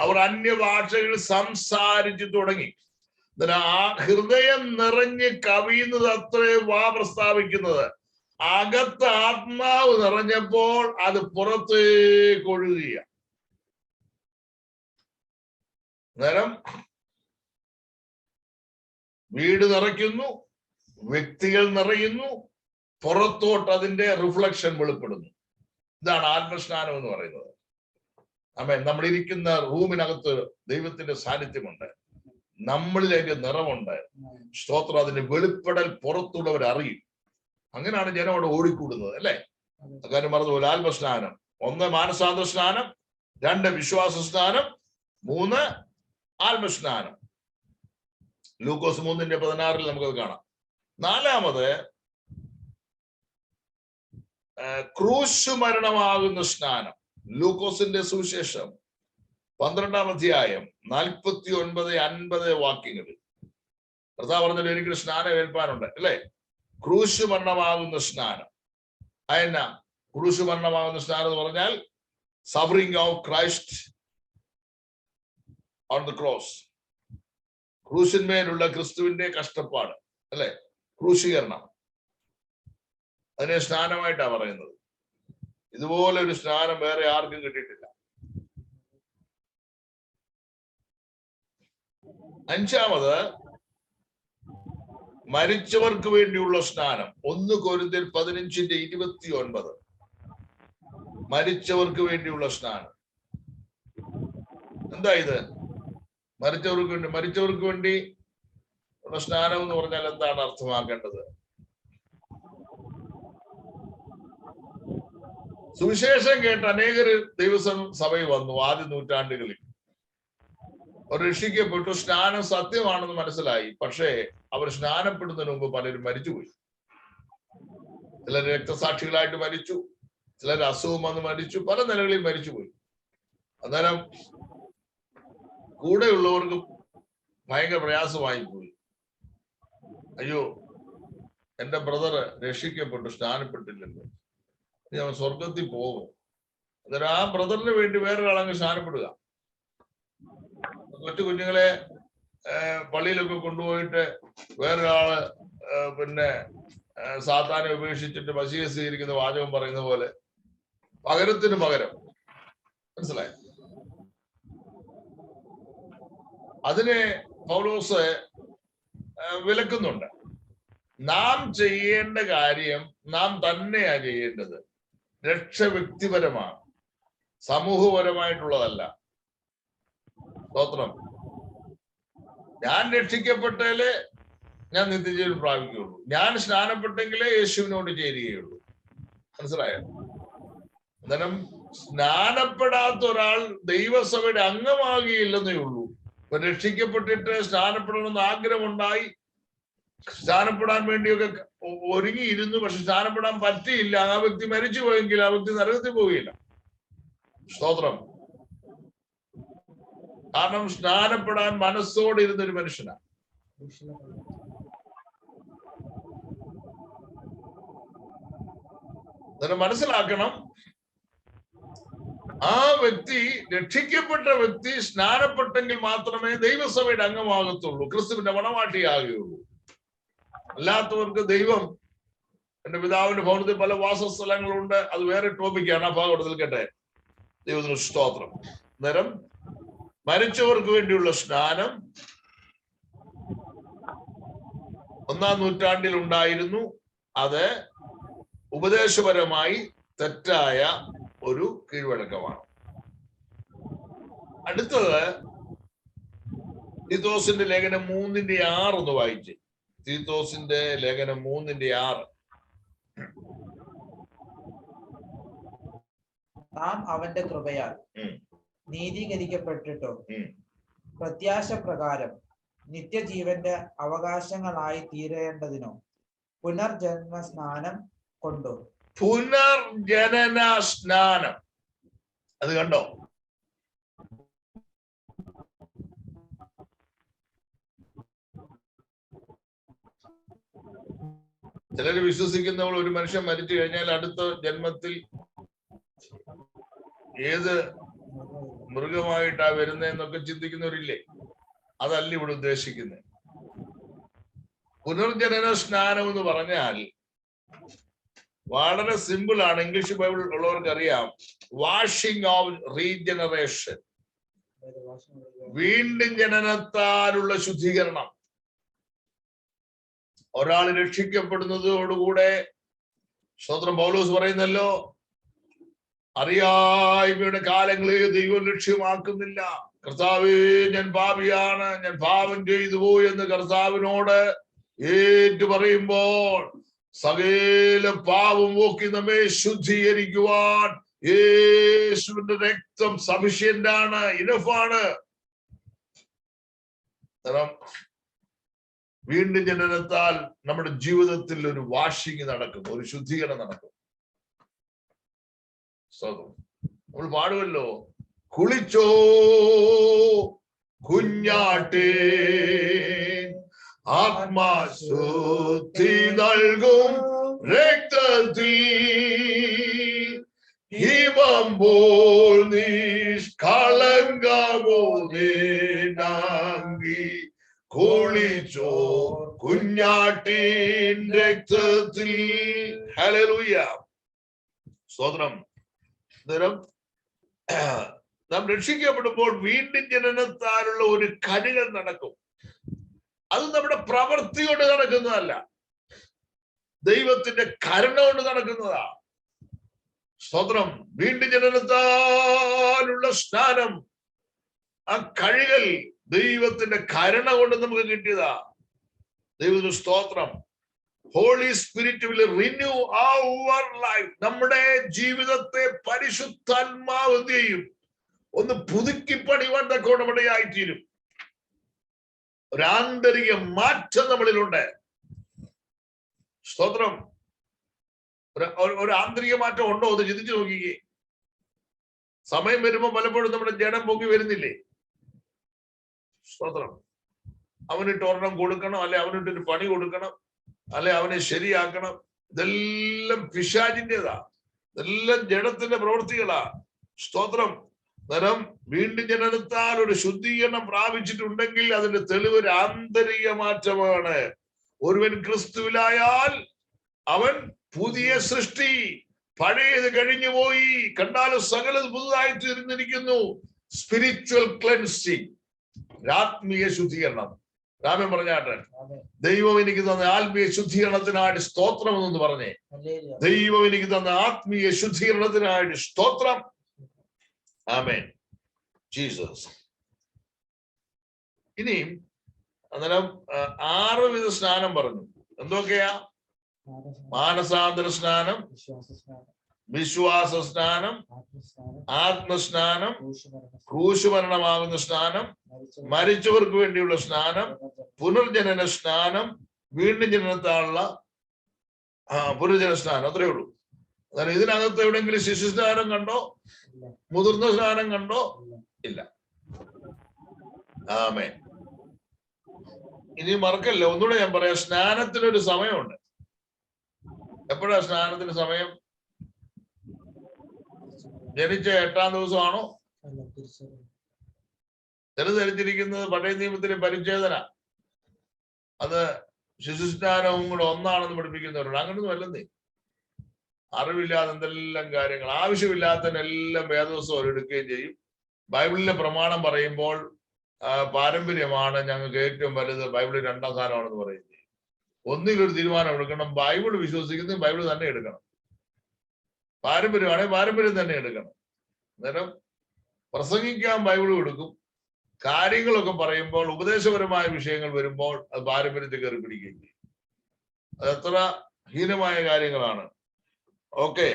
A: അവർ അന്യഭാഷകൾ സംസാരിച്ചു തുടങ്ങി. ആ ഹൃദയം നിറഞ്ഞ് കവിയുന്നത് അത്രേ വാ പ്രസ്താവിക്കുന്നത്. അകത്ത് ആത്മാവ് നിറഞ്ഞപ്പോൾ അത് പുറത്തേക്ക് ഒഴുകുക. നേരം വീട് നിറയ്ക്കുന്നു, വ്യക്തികൾ നിറയുന്നു, പുറത്തോട്ട് അതിന്റെ റിഫ്ലക്ഷൻ വെളിപ്പെടുന്നു. ഇതാണ് ആത്മസ്നാനം എന്ന് പറയുന്നത്. ആമേൻ. നമ്മളിരിക്കുന്ന റൂമിനകത്ത് ദൈവത്തിന്റെ സാന്നിധ്യമുണ്ട്, നമ്മളിലേക്ക് നിറമുണ്ട്. സ്തോത്രം. അതിന്റെ വെളിപ്പെടൽ പുറത്തുള്ളവർ അറിയും. അങ്ങനെയാണ് ജനം അവിടെ ഓടിക്കൂടുന്നത്, അല്ലെ? അക്കാര്യം പറഞ്ഞതുപോലെ ആത്മസ്നാനം 1 മാനസാന്തര സ്നാനം, 2 വിശ്വാസ സ്നാനം, 3 ആത്മസ്നാനം. ലൂക്കോസ് 3:16 നമുക്കത് കാണാം. 4-മത് ക്രൂശ് മരണമാകുന്ന സ്നാനം. ലൂക്കോസിന്റെ സുവിശേഷം 12-ാം അധ്യായം 49-50 വാക്യങ്ങളിൽ കർത്താവ് പറഞ്ഞാൽ എനിക്ക് സ്നാനം ഏൽപ്പാനുണ്ട്, അല്ലെ? ക്രൂശ് മരണമാകുന്ന സ്നാനം. അതെന്നാ ക്രൂശ് മരണമാകുന്ന സ്നാനം എന്ന് പറഞ്ഞാൽ suffering of Christ on the cross. ക്രൂശിന്മേലുള്ള ക്രിസ്തുവിന്റെ കഷ്ടപ്പാട്, അല്ലെ? ക്രൂശീകരണം. അതിനെ സ്നാനമായിട്ടാണ് പറയുന്നത്. ഇതുപോലെ ഒരു സ്നാനം വേറെ ആർക്കും കിട്ടിയിട്ടില്ല. 5-മത് മരിച്ചവർക്ക് വേണ്ടിയുള്ള സ്നാനം. 1 കൊരിന്ത്യർ 15:29. മരിച്ചവർക്ക് വേണ്ടിയുള്ള സ്നാനം. എന്താ ഇത്? മരിച്ചവർക്ക് വേണ്ടി ഉള്ള സ്നാനം എന്ന് പറഞ്ഞാൽ എന്താണ് അർത്ഥമാക്കേണ്ടത്? സുവിശേഷം കേട്ട് അനേകർ ദൈവസഭയിൽ വന്നു ആദ്യ നൂറ്റാണ്ടുകളിൽ. അവർ രക്ഷിക്കപ്പെട്ടു, സ്നാനം സത്യമാണെന്ന് മനസ്സിലായി. പക്ഷേ അവർ സ്നാനപ്പെടുന്നതിന് മുമ്പ് പലരും മരിച്ചുപോയി. ചിലർ രക്തസാക്ഷികളായിട്ട് മരിച്ചു, ചിലർ അസുഖം വന്ന് മരിച്ചു, പല നിലകളിൽ മരിച്ചുപോയി. അന്നേരം കൂടെയുള്ളവർക്ക് ഭയങ്കര പ്രയാസമായി പോയി. അയ്യോ, എന്റെ ബ്രദർ രക്ഷിക്കപ്പെട്ടു, സ്നാനപ്പെട്ടില്ലല്ലോ, ഇനി അവൻ സ്വർഗത്തിൽ പോകും. അന്നേരം ആ ബ്രദറിന് വേണ്ടി വേറൊരാളങ്ങ് സ്നാനപ്പെടുക. കൊച്ചു കുഞ്ഞുങ്ങളെ പള്ളിയിലൊക്കെ കൊണ്ടുപോയിട്ട് വേറൊരാള് പിന്നെ സാത്താനെ ഉപേക്ഷിച്ചിട്ട് മസീഹ സ്വീകരിക്കുന്ന വാചകം പറയുന്ന പോലെ പകരത്തിന് പകരം. മനസ്സിലായി? അതിനെ പൗലോസ് വിലക്കുന്നുണ്ട്. നാം ചെയ്യേണ്ട കാര്യം നാം തന്നെയാ ചെയ്യേണ്ടത്. രക്ഷ വ്യക്തിപരമാണ്, സമൂഹപരമായിട്ടുള്ളതല്ല. സ്തോത്രം. ഞാൻ രക്ഷിക്കപ്പെട്ടാലേ ഞാൻ നിത്യജീവൻ പ്രാപിക്കുകയുള്ളൂ. ഞാൻ സ്നാനപ്പെട്ടെങ്കിലേ യേശുവിനോട് ചേരുകയുള്ളൂ. മനസ്സിലായോ? അന്നേരം സ്നാനപ്പെടാത്ത ഒരാൾ ദൈവസഭയുടെ അംഗമാകുകയില്ലെന്നേ ഉള്ളൂ. ഇപ്പൊ രക്ഷിക്കപ്പെട്ടിട്ട് സ്നാനപ്പെടണമെന്ന് ആഗ്രഹമുണ്ടായി, സ്നാനപ്പെടാൻ വേണ്ടിയൊക്കെ ഒരുങ്ങിയിരുന്നു, പക്ഷെ സ്നാനപ്പെടാൻ പറ്റിയില്ല, ആ വ്യക്തി മരിച്ചു പോയെങ്കിൽ ആ വ്യക്തി നരകത്തിൽ പോവുകയില്ല. സ്തോത്രം. കാരണം സ്നാനപ്പെടാൻ മനസ്സോടെ ഇരുന്നൊരു മനുഷ്യനാണ്. അതിനെ മനസ്സിലാക്കണം. ആ വ്യക്തി, രക്ഷിക്കപ്പെട്ട വ്യക്തി സ്നാനപ്പെട്ടെങ്കിൽ മാത്രമേ ദൈവസഭയുടെ അംഗമാകത്തുള്ളൂ, ക്രിസ്തുവിന്റെ മണവാട്ടിയാകുകയുള്ളൂ. അല്ലാത്തവർക്ക് ദൈവം, എന്റെ പിതാവിന്റെ ഭവനത്തിൽ പല വാസസ്ഥലങ്ങളുണ്ട്, അത് വേറെ ടോപ്പിക്കാണ്, ആ ഭാഗം നിൽക്കട്ടെ. ദൈവത്തിന് സ്തോത്രം. അന്നേരം മരിച്ചവർക്ക് വേണ്ടിയുള്ള സ്നാനം 1-ാം നൂറ്റാണ്ടിൽ ഉണ്ടായിരുന്നു. അത് ഉപദേശപരമായി തെറ്റായ ഒരു കീഴ്വഴക്കമാണ്. അടുത്തത് തീത്തോസിന്റെ ലേഖനം 3:6 ഒന്ന് വായിച്ചേ. തീത്തോസിന്റെ ലേഖനം 3:6.
E: നാം അവന്റെ കൃപയാൽ നീതീകരിക്കപ്പെട്ടിട്ടോ പ്രത്യാശ പ്രകാരം നിത്യജീവന്റെ അവകാശങ്ങളായി തീരേണ്ടതിനോ പുനർജന്മ സ്നാനം കൊണ്ടു.
A: പുനർജനന സ്നാനം, അത് കണ്ടോ? ചിലര് വിശ്വസിക്കുന്നവൾ ഒരു മനുഷ്യൻ മരിച്ചു കഴിഞ്ഞാൽ അടുത്ത ജന്മത്തിൽ ഏത് മൃഗമായിട്ടാ വരുന്നതെന്നൊക്കെ ചിന്തിക്കുന്നവരില്ലേ? അതല്ല ഇവിടെ ഉദ്ദേശിക്കുന്നത്. പുനർജനന സ്നാനം എന്ന് പറഞ്ഞാൽ വളരെ സിമ്പിൾ ആണ്. ഇംഗ്ലീഷ് ബൈബിൾ ഉള്ളവർക്ക് അറിയാം. വാഷിംഗ് ഓഫ് റീജനറേഷൻ, വീണ്ടും ജനനത്താലുള്ള ശുദ്ധീകരണം. ഒരാൾ രക്ഷിക്കപ്പെടുന്നതോടുകൂടെ, സ്തോത്രം, പൗലോസ് പറയുന്നല്ലോ, അറിയായ്മയുടെ കാലങ്ങളെ ദൈവം ലക്ഷ്യമാക്കുന്നില്ല. കർത്താവേ, ഞാൻ പാപിയാണ്, ഞാൻ പാപം ചെയ്തു പോയി എന്ന് കർത്താവിനോട് ഏറ്റു പറയുമ്പോൾ സകല പാപം പോക്കി നമ്മെ ശുദ്ധീകരിക്കുവാൻ യേശുവിന്റെ രക്തം സഫിഷ്യന്റ് ആണ്, ഇനഫാണ്. വീണ്ടും ജനനത്താൽ നമ്മുടെ ജീവിതത്തിൽ ഒരു വാഷിംഗ് നടക്കും, ഒരു ശുദ്ധീകരണം നടക്കും. നമ്മൾ പാടുമല്ലോ, കുളിച്ചോ കുഞ്ഞാട്ടേ, ആത്മാശുദ്ധി നൽകും രക്തത്തിൽ ഹിമമ്പോൾ നിഷ്കളങ്കമോ നാങ്കി, കുളിച്ചോ കുഞ്ഞാട്ടിൻ രക്തത്തിൽ. ഹല്ലേലൂയ, സ്തോത്രം. നാം രക്ഷിക്കപ്പെടുമ്പോൾ വീണ്ടും ജനനത്താലുള്ള ഒരു കരുകൾ നടക്കും. അത് നമ്മുടെ പ്രവൃത്തി കൊണ്ട് നടക്കുന്നതല്ല, ദൈവത്തിന്റെ കരുണ കൊണ്ട് നടക്കുന്നതാ. സ്തോത്രം. വീണ്ടും ജനനത്താലുള്ള സ്നാനം, ആ കഴുകൽ ദൈവത്തിന്റെ കരുണ കൊണ്ട് നമുക്ക് കിട്ടിയതാ. ദൈവത്തിന് സ്തോത്രം. Holy spirit will renew our life. നമ്മുടെ ജീവിതത്തെ പരിശുദ്ധാത്മാവ് എന്ത് ചെയ്യും? ഒന്ന് പുതുക്കി പണിവാൻ തക്കോണമിടയായിത്തീരും. ഒരു ആന്തരിക മാറ്റം നമ്മളിലുണ്ട്. സ്തോത്രം. ഒരു ആന്തരിക മാറ്റം ഉണ്ടോ എന്ന് ചിന്തിച്ചു നോക്കിക്കേ. സമയം വരുമ്പോ പലപ്പോഴും നമ്മുടെ ജഡം പൊങ്ങി വരുന്നില്ലേ? സ്തോത്രം. അവനിട്ട് ഒരെണ്ണം കൊടുക്കണം, അല്ലെ അവനിട്ടൊരു പണി കൊടുക്കണം, അല്ലെ അവനെ ശരിയാക്കണം. ഇതെല്ലാം പിശാചിന്റേതാ, ഇതെല്ലാം ജഡത്തിന്റെ പ്രവൃത്തികളാ. സ്തോത്രം. അന്നേരം വീണ്ടും ജനനത്താൽ ഒരു ശുദ്ധീകരണം പ്രാപിച്ചിട്ടുണ്ടെങ്കിൽ അതിന്റെ തെളിവ് ഒരു ആന്തരിക മാറ്റമാണ്. ഒരുവൻ ക്രിസ്തുവിലായാൽ അവൻ പുതിയ സൃഷ്ടി, പഴയത് കഴിഞ്ഞുപോയി, കണ്ടാലും സകലത് പുതുതായി തീർന്നിരിക്കുന്നു. സ്പിരിച്വൽ ക്ലെൻസിങ്, ആത്മീയ ശുദ്ധീകരണം. രാമൻ പറഞ്ഞാട്ടെ, ദൈവം എനിക്ക് തന്ന ആത്മീയ ശുദ്ധീകരണത്തിനായിട്ട് സ്തോത്രം എന്ന് പറഞ്ഞേ. ദൈവം എനിക്ക് തന്ന ആത്മീയ ശുദ്ധീകരണത്തിനായിട്ട് സ്തോത്രം. ആമേൻ. ജീസസ്. ഇനിയും അന്നേരം 6 വിധ സ്നാനം പറഞ്ഞു. എന്തൊക്കെയാ? മാനസാന്തര സ്നാനം, വിശ്വാസ സ്നാനം, ആത്മസ്നാനം, ക്രൂശുമരണമാകുന്ന സ്നാനം, മരിച്ചവർക്ക് വേണ്ടിയുള്ള സ്നാനം, പുനർജനന സ്നാനം, വീണ്ടും ജനനത്താനുള്ള പുനർജന സ്നാനം. അത്രയേ ഉള്ളൂ. അതായത് ഇതിനകത്ത് എവിടെയെങ്കിലും ശിശു സ്നാനം കണ്ടോ? മുതിർന്ന സ്നാനം കണ്ടോ? ഇല്ല. ആമേൻ. ഇനി മറക്കല്ല, ഒന്നുകൂടെ ഞാൻ പറയാം. സ്നാനത്തിനൊരു സമയമുണ്ട്. എപ്പോഴാ സ്നാനത്തിന് സമയം? ജനിച്ച 8-ാം ദിവസമാണോ? ധരിച്ചിരിക്കുന്നത് പഴയ നിയമത്തിലെ പരിച്ഛേദന, അത് ശിശുസ്നാനവും കൂടെ ഒന്നാണെന്ന് പഠിപ്പിക്കുന്നവരുണ്ട്. അങ്ങനൊന്നും അല്ലെന്നേ. അറിവില്ലാതെ എന്തെല്ലാം കാര്യങ്ങൾ, ആവശ്യമില്ലാത്തതിനെല്ലാം വേദോത്സവം അവരെടുക്കുകയും ചെയ്യും. ബൈബിളിലെ പ്രമാണം പറയുമ്പോൾ പാരമ്പര്യമാണ് ഞങ്ങൾക്ക് ഏറ്റവും വലുത്, ബൈബിളിൽ 2-ാം സ്ഥാനമാണെന്ന് പറയുന്നത്. ഒന്നിലൊരു തീരുമാനം എടുക്കണം. ബൈബിൾ വിശ്വസിക്കുന്നത് ബൈബിൾ തന്നെ എടുക്കണം. പാരമ്പര്യമാണെങ്കിൽ പാരമ്പര്യം തന്നെ എടുക്കണം. അന്നേരം പ്രസംഗിക്കാൻ ബൈബിളും എടുക്കും. കാര്യങ്ങളൊക്കെ പറയുമ്പോൾ, ഉപദേശപരമായ വിഷയങ്ങൾ വരുമ്പോൾ അത് പാരമ്പര്യത്തിൽ കയറി പിടിക്കുകയും ചെയ്യും. അത് എത്ര ഹീനമായ കാര്യങ്ങളാണ്. ഓക്കെ.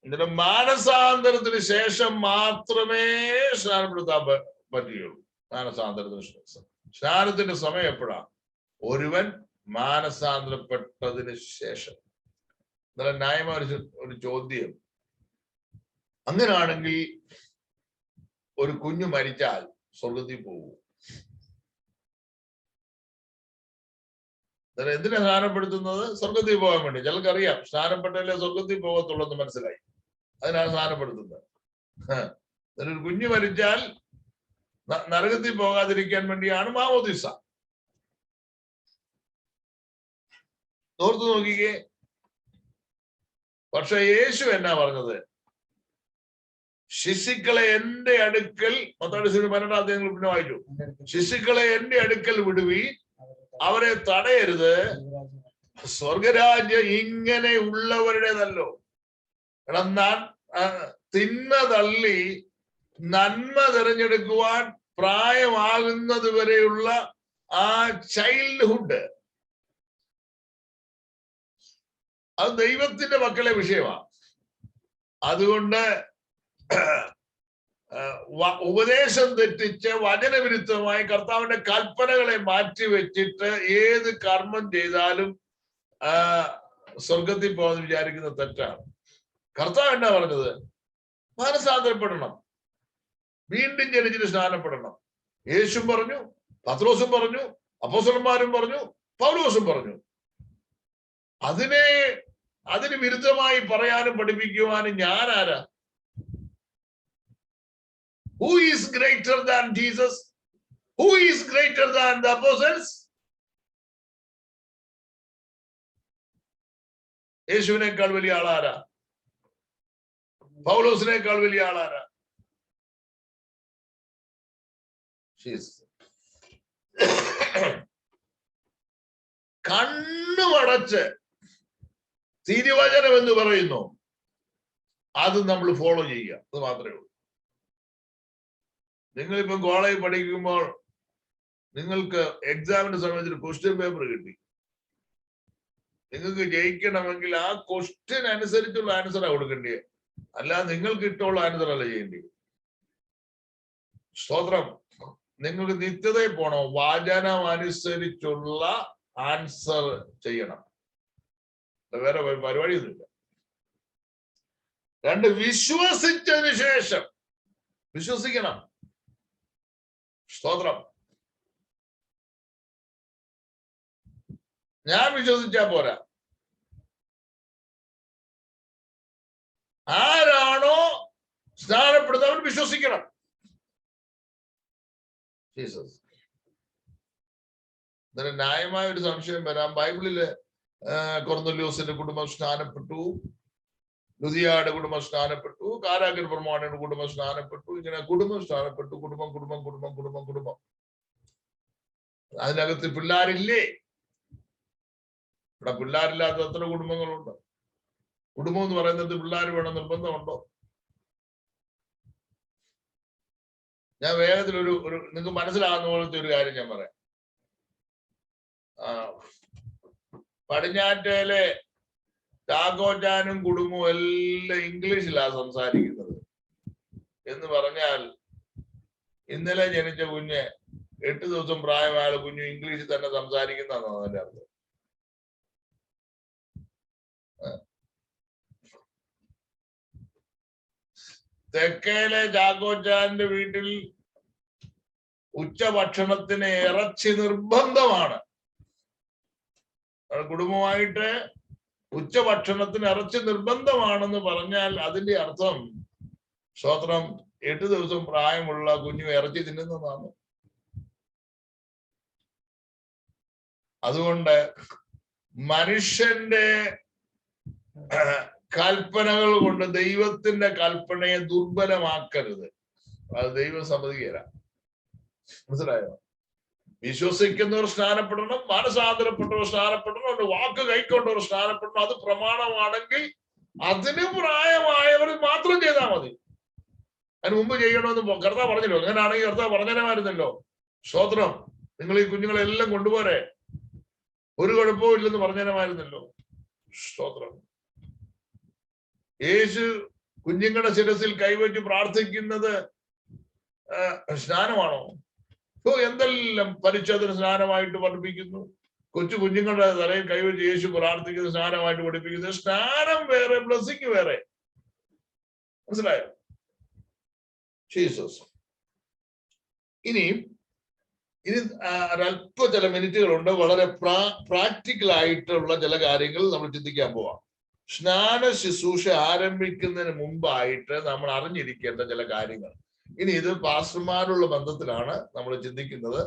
A: എന്നിട്ട് മാനസാന്തരത്തിന് ശേഷം മാത്രമേ സ്നാനപ്പെടുത്താൻ പറ്റുകയുള്ളൂ. മാനസാന്തരത്തിന് ശേഷം. സ്നാനത്തിന്റെ സമയം എപ്പോഴാണ്? ഒരുവൻ മാനസാന്തരപ്പെട്ടതിന് ശേഷം. ഇന്നലെ ന്യായമായ ഒരു ചോദ്യം. അങ്ങനാണെങ്കിൽ ഒരു കുഞ്ഞു മരിച്ചാൽ സ്വർഗത്തിൽ പോകും. എന്തിനാ സ്നാനപ്പെടുത്തുന്നത്? സ്വർഗത്തിൽ പോകാൻ വേണ്ടി. ചിലർക്കറിയാം സ്നാനപ്പെട്ടല്ലേ സ്വർഗത്തിൽ പോകത്തുള്ളൂ എന്ന് മനസ്സിലായി, അതിനാണ് സ്നാനപ്പെടുത്തുന്നത്. ഒരു കുഞ്ഞു മരിച്ചാൽ നരകത്തിൽ പോകാതിരിക്കാൻ വേണ്ടിയാണ് മാമോദീസ. ഓർത്തു നോക്കിക്കേ. പക്ഷെ യേശു എന്നാ പറഞ്ഞത്? ശിശുക്കളെ എന്റെ അടുക്കൽ, 12 പിന്നെ വായിച്ചു, ശിശുക്കളെ എന്റെ അടുക്കൽ വിടുവി, അവരെ തടയരുത്, സ്വർഗരാജ്യം ഇങ്ങനെ ഉള്ളവരുടേതല്ലോ. എന്നാൽ തിന്മ തള്ളി നന്മ തിരഞ്ഞെടുക്കുവാൻ പ്രായമാകുന്നത് വരെയുള്ള ആ ചൈൽഡ്ഹുഡ്, അത് ദൈവത്തിന്റെ മക്കളെ വിഷയമാണ്. അതുകൊണ്ട് ഉപദേശം തെറ്റിച്ച് വചനവിരുദ്ധമായി കർത്താവിന്റെ കൽപ്പനകളെ മാറ്റിവെച്ചിട്ട് ഏത് കർമ്മം ചെയ്താലും സ്വർഗത്തിൽ പോകാൻ വിചാരിക്കുന്ന തെറ്റാണ്. കർത്താവ് എന്നാ പറഞ്ഞത്? മാനസാന്തരപ്പെടണം, വീണ്ടും ജനിച്ചിട്ട് സ്നാനപ്പെടണം. യേശും പറഞ്ഞു, പത്രോസും പറഞ്ഞു, അപ്പോസ്തലന്മാരും പറഞ്ഞു, പൗലോസും പറഞ്ഞു. അതിന് വിരുദ്ധമായി പറയാനും പഠിപ്പിക്കുവാനും ഞാൻ ആരാ? Who is greater than Jesus? Who is greater than the apostles? യേശുവിനേക്കാൾ വലിയ ആളാരാ? പൗലോസിനേക്കാൾ വലിയ ആളാരാ? കണ്ണുമടച്ച് തിരുവചനം എന്ന് പറയുന്നു, അത് നമ്മൾ ഫോളോ ചെയ്യുക. അത് മാത്രമേ ഉള്ളൂ. നിങ്ങളിപ്പം കോളേജ് പഠിക്കുമ്പോൾ നിങ്ങൾക്ക് എക്സാമിന്റെ സമയത്ത് ക്വസ്റ്റ്യൻ പേപ്പർ കിട്ടി. നിങ്ങൾക്ക് ജയിക്കണമെങ്കിൽ ആ ക്വസ്റ്റ്യൻ അനുസരിച്ചുള്ള ആൻസറാണ് കൊടുക്കേണ്ടത്, അല്ലാതെ നിങ്ങൾക്ക് ഇഷ്ടമുള്ള ആൻസർ അല്ല ചെയ്യേണ്ടത്. സ്തോത്രം. നിങ്ങൾക്ക് നിത്യതയിൽ പോണോ? വചനം അനുസരിച്ചുള്ള ആൻസർ ചെയ്യണം. വേറെ പരിപാടിയൊന്നുമില്ല. 2, വിശ്വസിച്ചതിന് ശേഷം വിശ്വസിക്കണം. സ്തോത്രം. ഞാൻ വിശ്വസിച്ചാ പോരാ. ആരാണോ സ്നാനപ്പെടുന്നത് അവർ വിശ്വസിക്കണം. ജീസസ്. ഇതിന് ന്യായമായ ഒരു സംശയം വരാം. ബൈബിളില് കൊർന്നല്യോസിന്റെ കുടുംബം സ്നാനപ്പെട്ടു, ലുദിയയുടെ കുടുംബം സ്നാനപ്പെട്ടു, കാരാഗർ പ്രമാണിയുടെ കുടുംബം സ്നാനപ്പെട്ടു. ഇങ്ങനെ കുടുംബം സ്നാനപ്പെട്ടു. കുടുംബം. അതിനകത്ത് പിള്ളാരില്ലേ? ഇവിടെ പിള്ളാരില്ലാത്ത എത്ര കുടുംബങ്ങളുണ്ട്? കുടുംബം എന്ന് പറയുന്നത് പിള്ളേർ വേണം നിർബന്ധമുണ്ടോ? ഞാൻ വേഗത്തിൽ ഒരു നിങ്ങൾക്ക് മനസ്സിലാകുന്ന പോലത്തെ ഒരു കാര്യം ഞാൻ പറയാം. പടിഞ്ഞാറ്റയിലെ ചാക്കോച്ചാനും കുടുംബവും എല്ലാം ഇംഗ്ലീഷിലാണ് സംസാരിക്കുന്നത് എന്ന് പറഞ്ഞാൽ, ഇന്നലെ ജനിച്ച കുഞ്ഞ് 8 ദിവസം പ്രായമായ കുഞ്ഞു ഇംഗ്ലീഷിൽ തന്നെ സംസാരിക്കുന്നതാണ് അതിന്റെ അർത്ഥം. തെക്കേലെ ചാക്കോച്ചാന്റെ വീട്ടിൽ ഉച്ചഭക്ഷണത്തിന് ഇറച്ചി നിർബന്ധമാണ്. കുടുംബമായിട്ട് ഉച്ചഭക്ഷണത്തിന് ഇറച്ചി നിർബന്ധമാണെന്ന് പറഞ്ഞാൽ അതിന്റെ അർത്ഥം, സ്തോത്രം, 8 ദിവസം പ്രായമുള്ള കുഞ്ഞു ഇറച്ചി തിന്നുന്നതാണ്. അതുകൊണ്ട് മനുഷ്യന്റെ കൽപ്പനകൾ കൊണ്ട് ദൈവത്തിന്റെ കൽപ്പനയെ ദുർബലമാക്കരുത്. അത് ദൈവം സമ്മതിക്കില്ല. മനസ്സിലായോ? വിശ്വസിക്കുന്നവർ സ്നാനപ്പെടണം, മാനസാന്തരപ്പെട്ടവർ സ്നാനപ്പെടണം, അവരുടെ വാക്ക് കൈക്കൊണ്ടവർ സ്നാനപ്പെടണം. അത് പ്രമാണമാണെങ്കിൽ അതിന് പ്രായമായവർ മാത്രം ചെയ്താൽ മതി. അതിന് മുമ്പ് ചെയ്യണമെന്ന് കർത്താവ് പറഞ്ഞല്ലോ. അങ്ങനെയാണെങ്കിൽ കർത്താവ് പറഞ്ഞേരമായിരുന്നല്ലോ, സ്തോത്രം, നിങ്ങൾ ഈ കുഞ്ഞുങ്ങളെല്ലാം കൊണ്ടുപോരെ, ഒരു കുഴപ്പവും ഇല്ലെന്ന് പറഞ്ഞേരമായിരുന്നല്ലോ. സ്തോത്രം. യേശു കുഞ്ഞുങ്ങളുടെ ശിരസിൽ കൈവച്ച് പ്രാർത്ഥിക്കുന്നത് സ്നാനമാണോ? എന്തെല്ലാം പരിച്ഛേദന സ്നാനമായിട്ട് പഠിപ്പിക്കുന്നു. കൊച്ചു കുഞ്ഞുങ്ങളുടെ തലയിൽ കൈവച്ച് യേശു പ്രാർത്ഥിക്കുന്നത് സ്നാനമായിട്ട് പഠിപ്പിക്കുന്നത്. സ്നാനം വേറെ, ബ്ലെസ്സിങ് വേറെ. മനസ്സിലായോ? ജീസസ്. ഇനി ഒരല്പ ചില മിനിറ്റുകളുണ്ട്. വളരെ പ്രാക്ടിക്കൽ ആയിട്ടുള്ള ചില കാര്യങ്ങൾ നമ്മൾ ചിന്തിക്കാൻ പോവാം. സ്നാന ശുശ്രൂഷ ആരംഭിക്കുന്നതിന് മുമ്പായിട്ട് നമ്മൾ അറിഞ്ഞിരിക്കേണ്ട ചില കാര്യങ്ങൾ. ഇനി ഇത് പാസ്റ്റർമാരുള്ള ബന്ധത്തിലാണ് നമ്മൾ ചിന്തിക്കുന്നത്.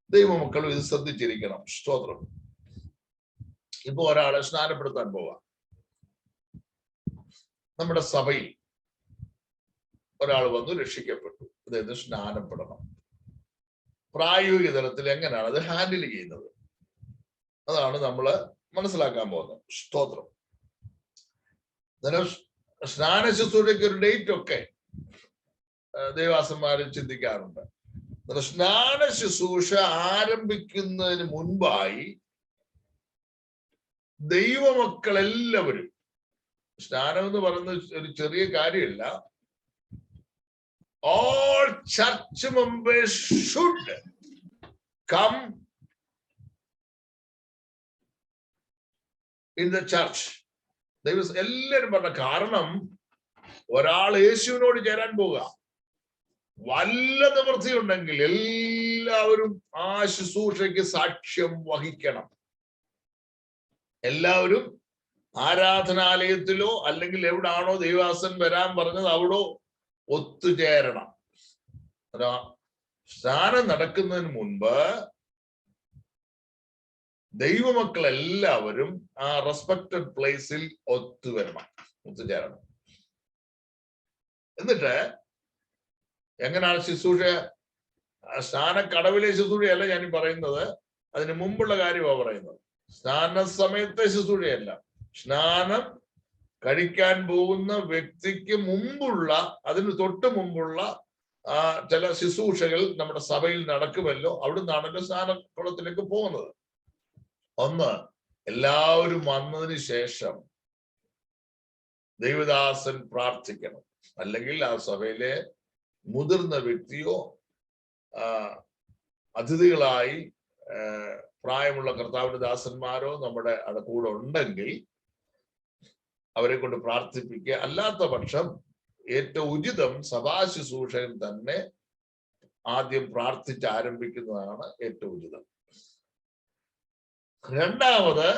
A: ദൈവമക്കളും ഇത് ശ്രദ്ധിച്ചിരിക്കണം. സ്തോത്രം. ഇപ്പൊ ഒരാളെ സ്നാനപ്പെടുത്താൻ പോവാം. നമ്മുടെ സഭയിൽ ഒരാൾ വന്നു രക്ഷിക്കപ്പെട്ടു, അതായത് സ്നാനപ്പെടണം. പ്രായോഗിക തലത്തിൽ എങ്ങനെയാണ് അത് ഹാൻഡിൽ ചെയ്യുന്നത്? അതാണ് നമ്മൾ മനസ്സിലാക്കാൻ പോകുന്നത്. സ്തോത്രം. സ്നാന ശുശ്രൂഷയ്ക്ക് ഒരു ഡേറ്റ് ഒക്കെ ദേവാസന്മാർ ചിന്തിക്കാറുണ്ട്. സ്നാന ശുശ്രൂഷ ആരംഭിക്കുന്നതിന് മുൻപായി ദൈവമക്കളെല്ലാവരും, സ്നാനം എന്ന് പറയുന്നത് ഒരു ചെറിയ കാര്യമില്ല, all church members should come in the church. ദൈവം എല്ലാവരും പറഞ്ഞ കാരണം, ഒരാൾ യേശുവിനോട് ചേരാൻ പോവുക, വല്ല നിവൃത്തിയുണ്ടെങ്കിൽ എല്ലാവരും ആ ശുശ്രൂഷയ്ക്ക് സാക്ഷ്യം വഹിക്കണം. എല്ലാവരും ആരാധനാലയത്തിലോ അല്ലെങ്കിൽ എവിടാണോ ദൈവദാസൻ വരാൻ പറഞ്ഞത് അവിടെ ഒത്തുചേരണം. സ്നാനം നടക്കുന്നതിന് മുൻപ് ദൈവമക്കൾ എല്ലാവരും ആ റെസ്പെക്റ്റഡ് പ്ലേസിൽ ഒത്തുചേരണം. എന്നിട്ട് എങ്ങനെയാണ് ശുശ്രൂഷ? സ്നാനക്കടവിലെ ശുശ്രൂഷയല്ല ഞാൻ പറയുന്നത്, അതിന് മുമ്പുള്ള കാര്യമാണ് പറയുന്നത്. സ്നാന സമയത്തെ ശുശ്രൂഷയല്ല, സ്നാനം കഴിക്കാൻ പോകുന്ന വ്യക്തിക്ക് മുമ്പുള്ള, അതിന് തൊട്ട് മുമ്പുള്ള ചില ശുശ്രൂഷകൾ നമ്മുടെ സഭയിൽ നടക്കുമല്ലോ. അവിടെ നിന്നാണല്ലോ സ്നാനക്കുളത്തിലേക്ക് പോകുന്നത്. ഒന്ന്, എല്ലാവരും വന്നതിന് ശേഷം ദൈവദാസൻ പ്രാർത്ഥിക്കണം, അല്ലെങ്കിൽ ആ സഭയിലെ മുതിർന്ന വ്യക്തിയോ അതിഥികളായി പ്രായമുള്ള കർത്താവിന്റെ ദാസന്മാരോ നമ്മുടെ കൂടെ ഉണ്ടെങ്കിൽ അവരെ കൊണ്ട് പ്രാർത്ഥിപ്പിക്കുക. അല്ലാത്ത പക്ഷം ഏറ്റവും ഉചിതം സഭാശുശ്രൂഷകൻ തന്നെ ആദ്യം പ്രാർത്ഥിച്ച് ആരംഭിക്കുന്നതാണ് ഏറ്റവും ഉചിതം. രണ്ടാമത്,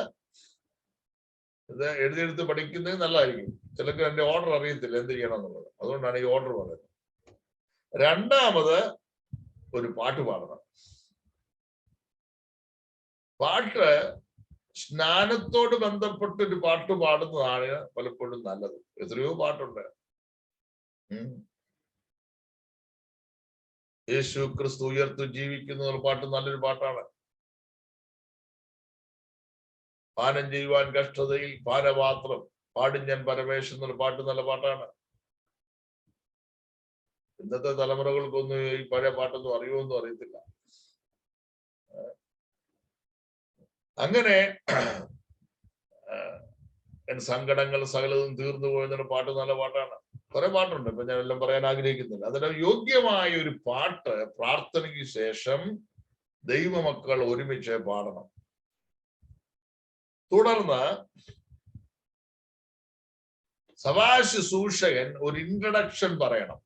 A: ഇത് എഴുതിയെടുത്ത് പഠിക്കുന്നത് നല്ലതായിരിക്കും. ചിലർക്ക് എന്റെ ഓർഡർ അറിയത്തില്ല എന്ത് ചെയ്യണം എന്നുള്ളത്, അതുകൊണ്ടാണ് ഈ ഓർഡർ പറയുന്നത്. രണ്ടാമത്, ഒരു പാട്ട് പാടണം. പാട്ട് സ്നാനത്തോട് ബന്ധപ്പെട്ട് ഒരു പാട്ട് പാടുന്നതാണ് പലപ്പോഴും നല്ലത്. എത്രയോ പാട്ടുണ്ട്. യേശു ക്രിസ്തു ഉയർത്തു ജീവിക്കുന്ന ഒരു പാട്ട് നല്ലൊരു പാട്ടാണ്. പാനം ചെയ്യുവാൻ കഷ്ടതയിൽ പാനപാത്രം പാടും ഞാൻ പരമേശ്വരൻ എന്നൊരു പാട്ട് നല്ല പാട്ടാണ്. ഇന്നത്തെ തലമുറകൾക്കൊന്നും ഈ പഴയ പാട്ടൊന്നും അറിയുമെന്നും അറിയത്തില്ല. അങ്ങനെ സങ്കടങ്ങൾ സകലതും തീർന്നു പോയെന്നൊരു പാട്ട് നല്ല പാട്ടാണ്. കുറെ പാട്ടുണ്ട്, ഇപ്പൊ ഞാൻ എല്ലാം പറയാൻ ആഗ്രഹിക്കുന്നില്ല. അതിന് യോഗ്യമായ ഒരു പാട്ട് പ്രാർത്ഥനയ്ക്ക് ശേഷം ദൈവമക്കൾ ഒരുമിച്ച് പാടണം. തുടർന്ന് സഭാശുശ്രൂഷകൻ ഒരു ഇൻട്രഡക്ഷൻ പറയണം.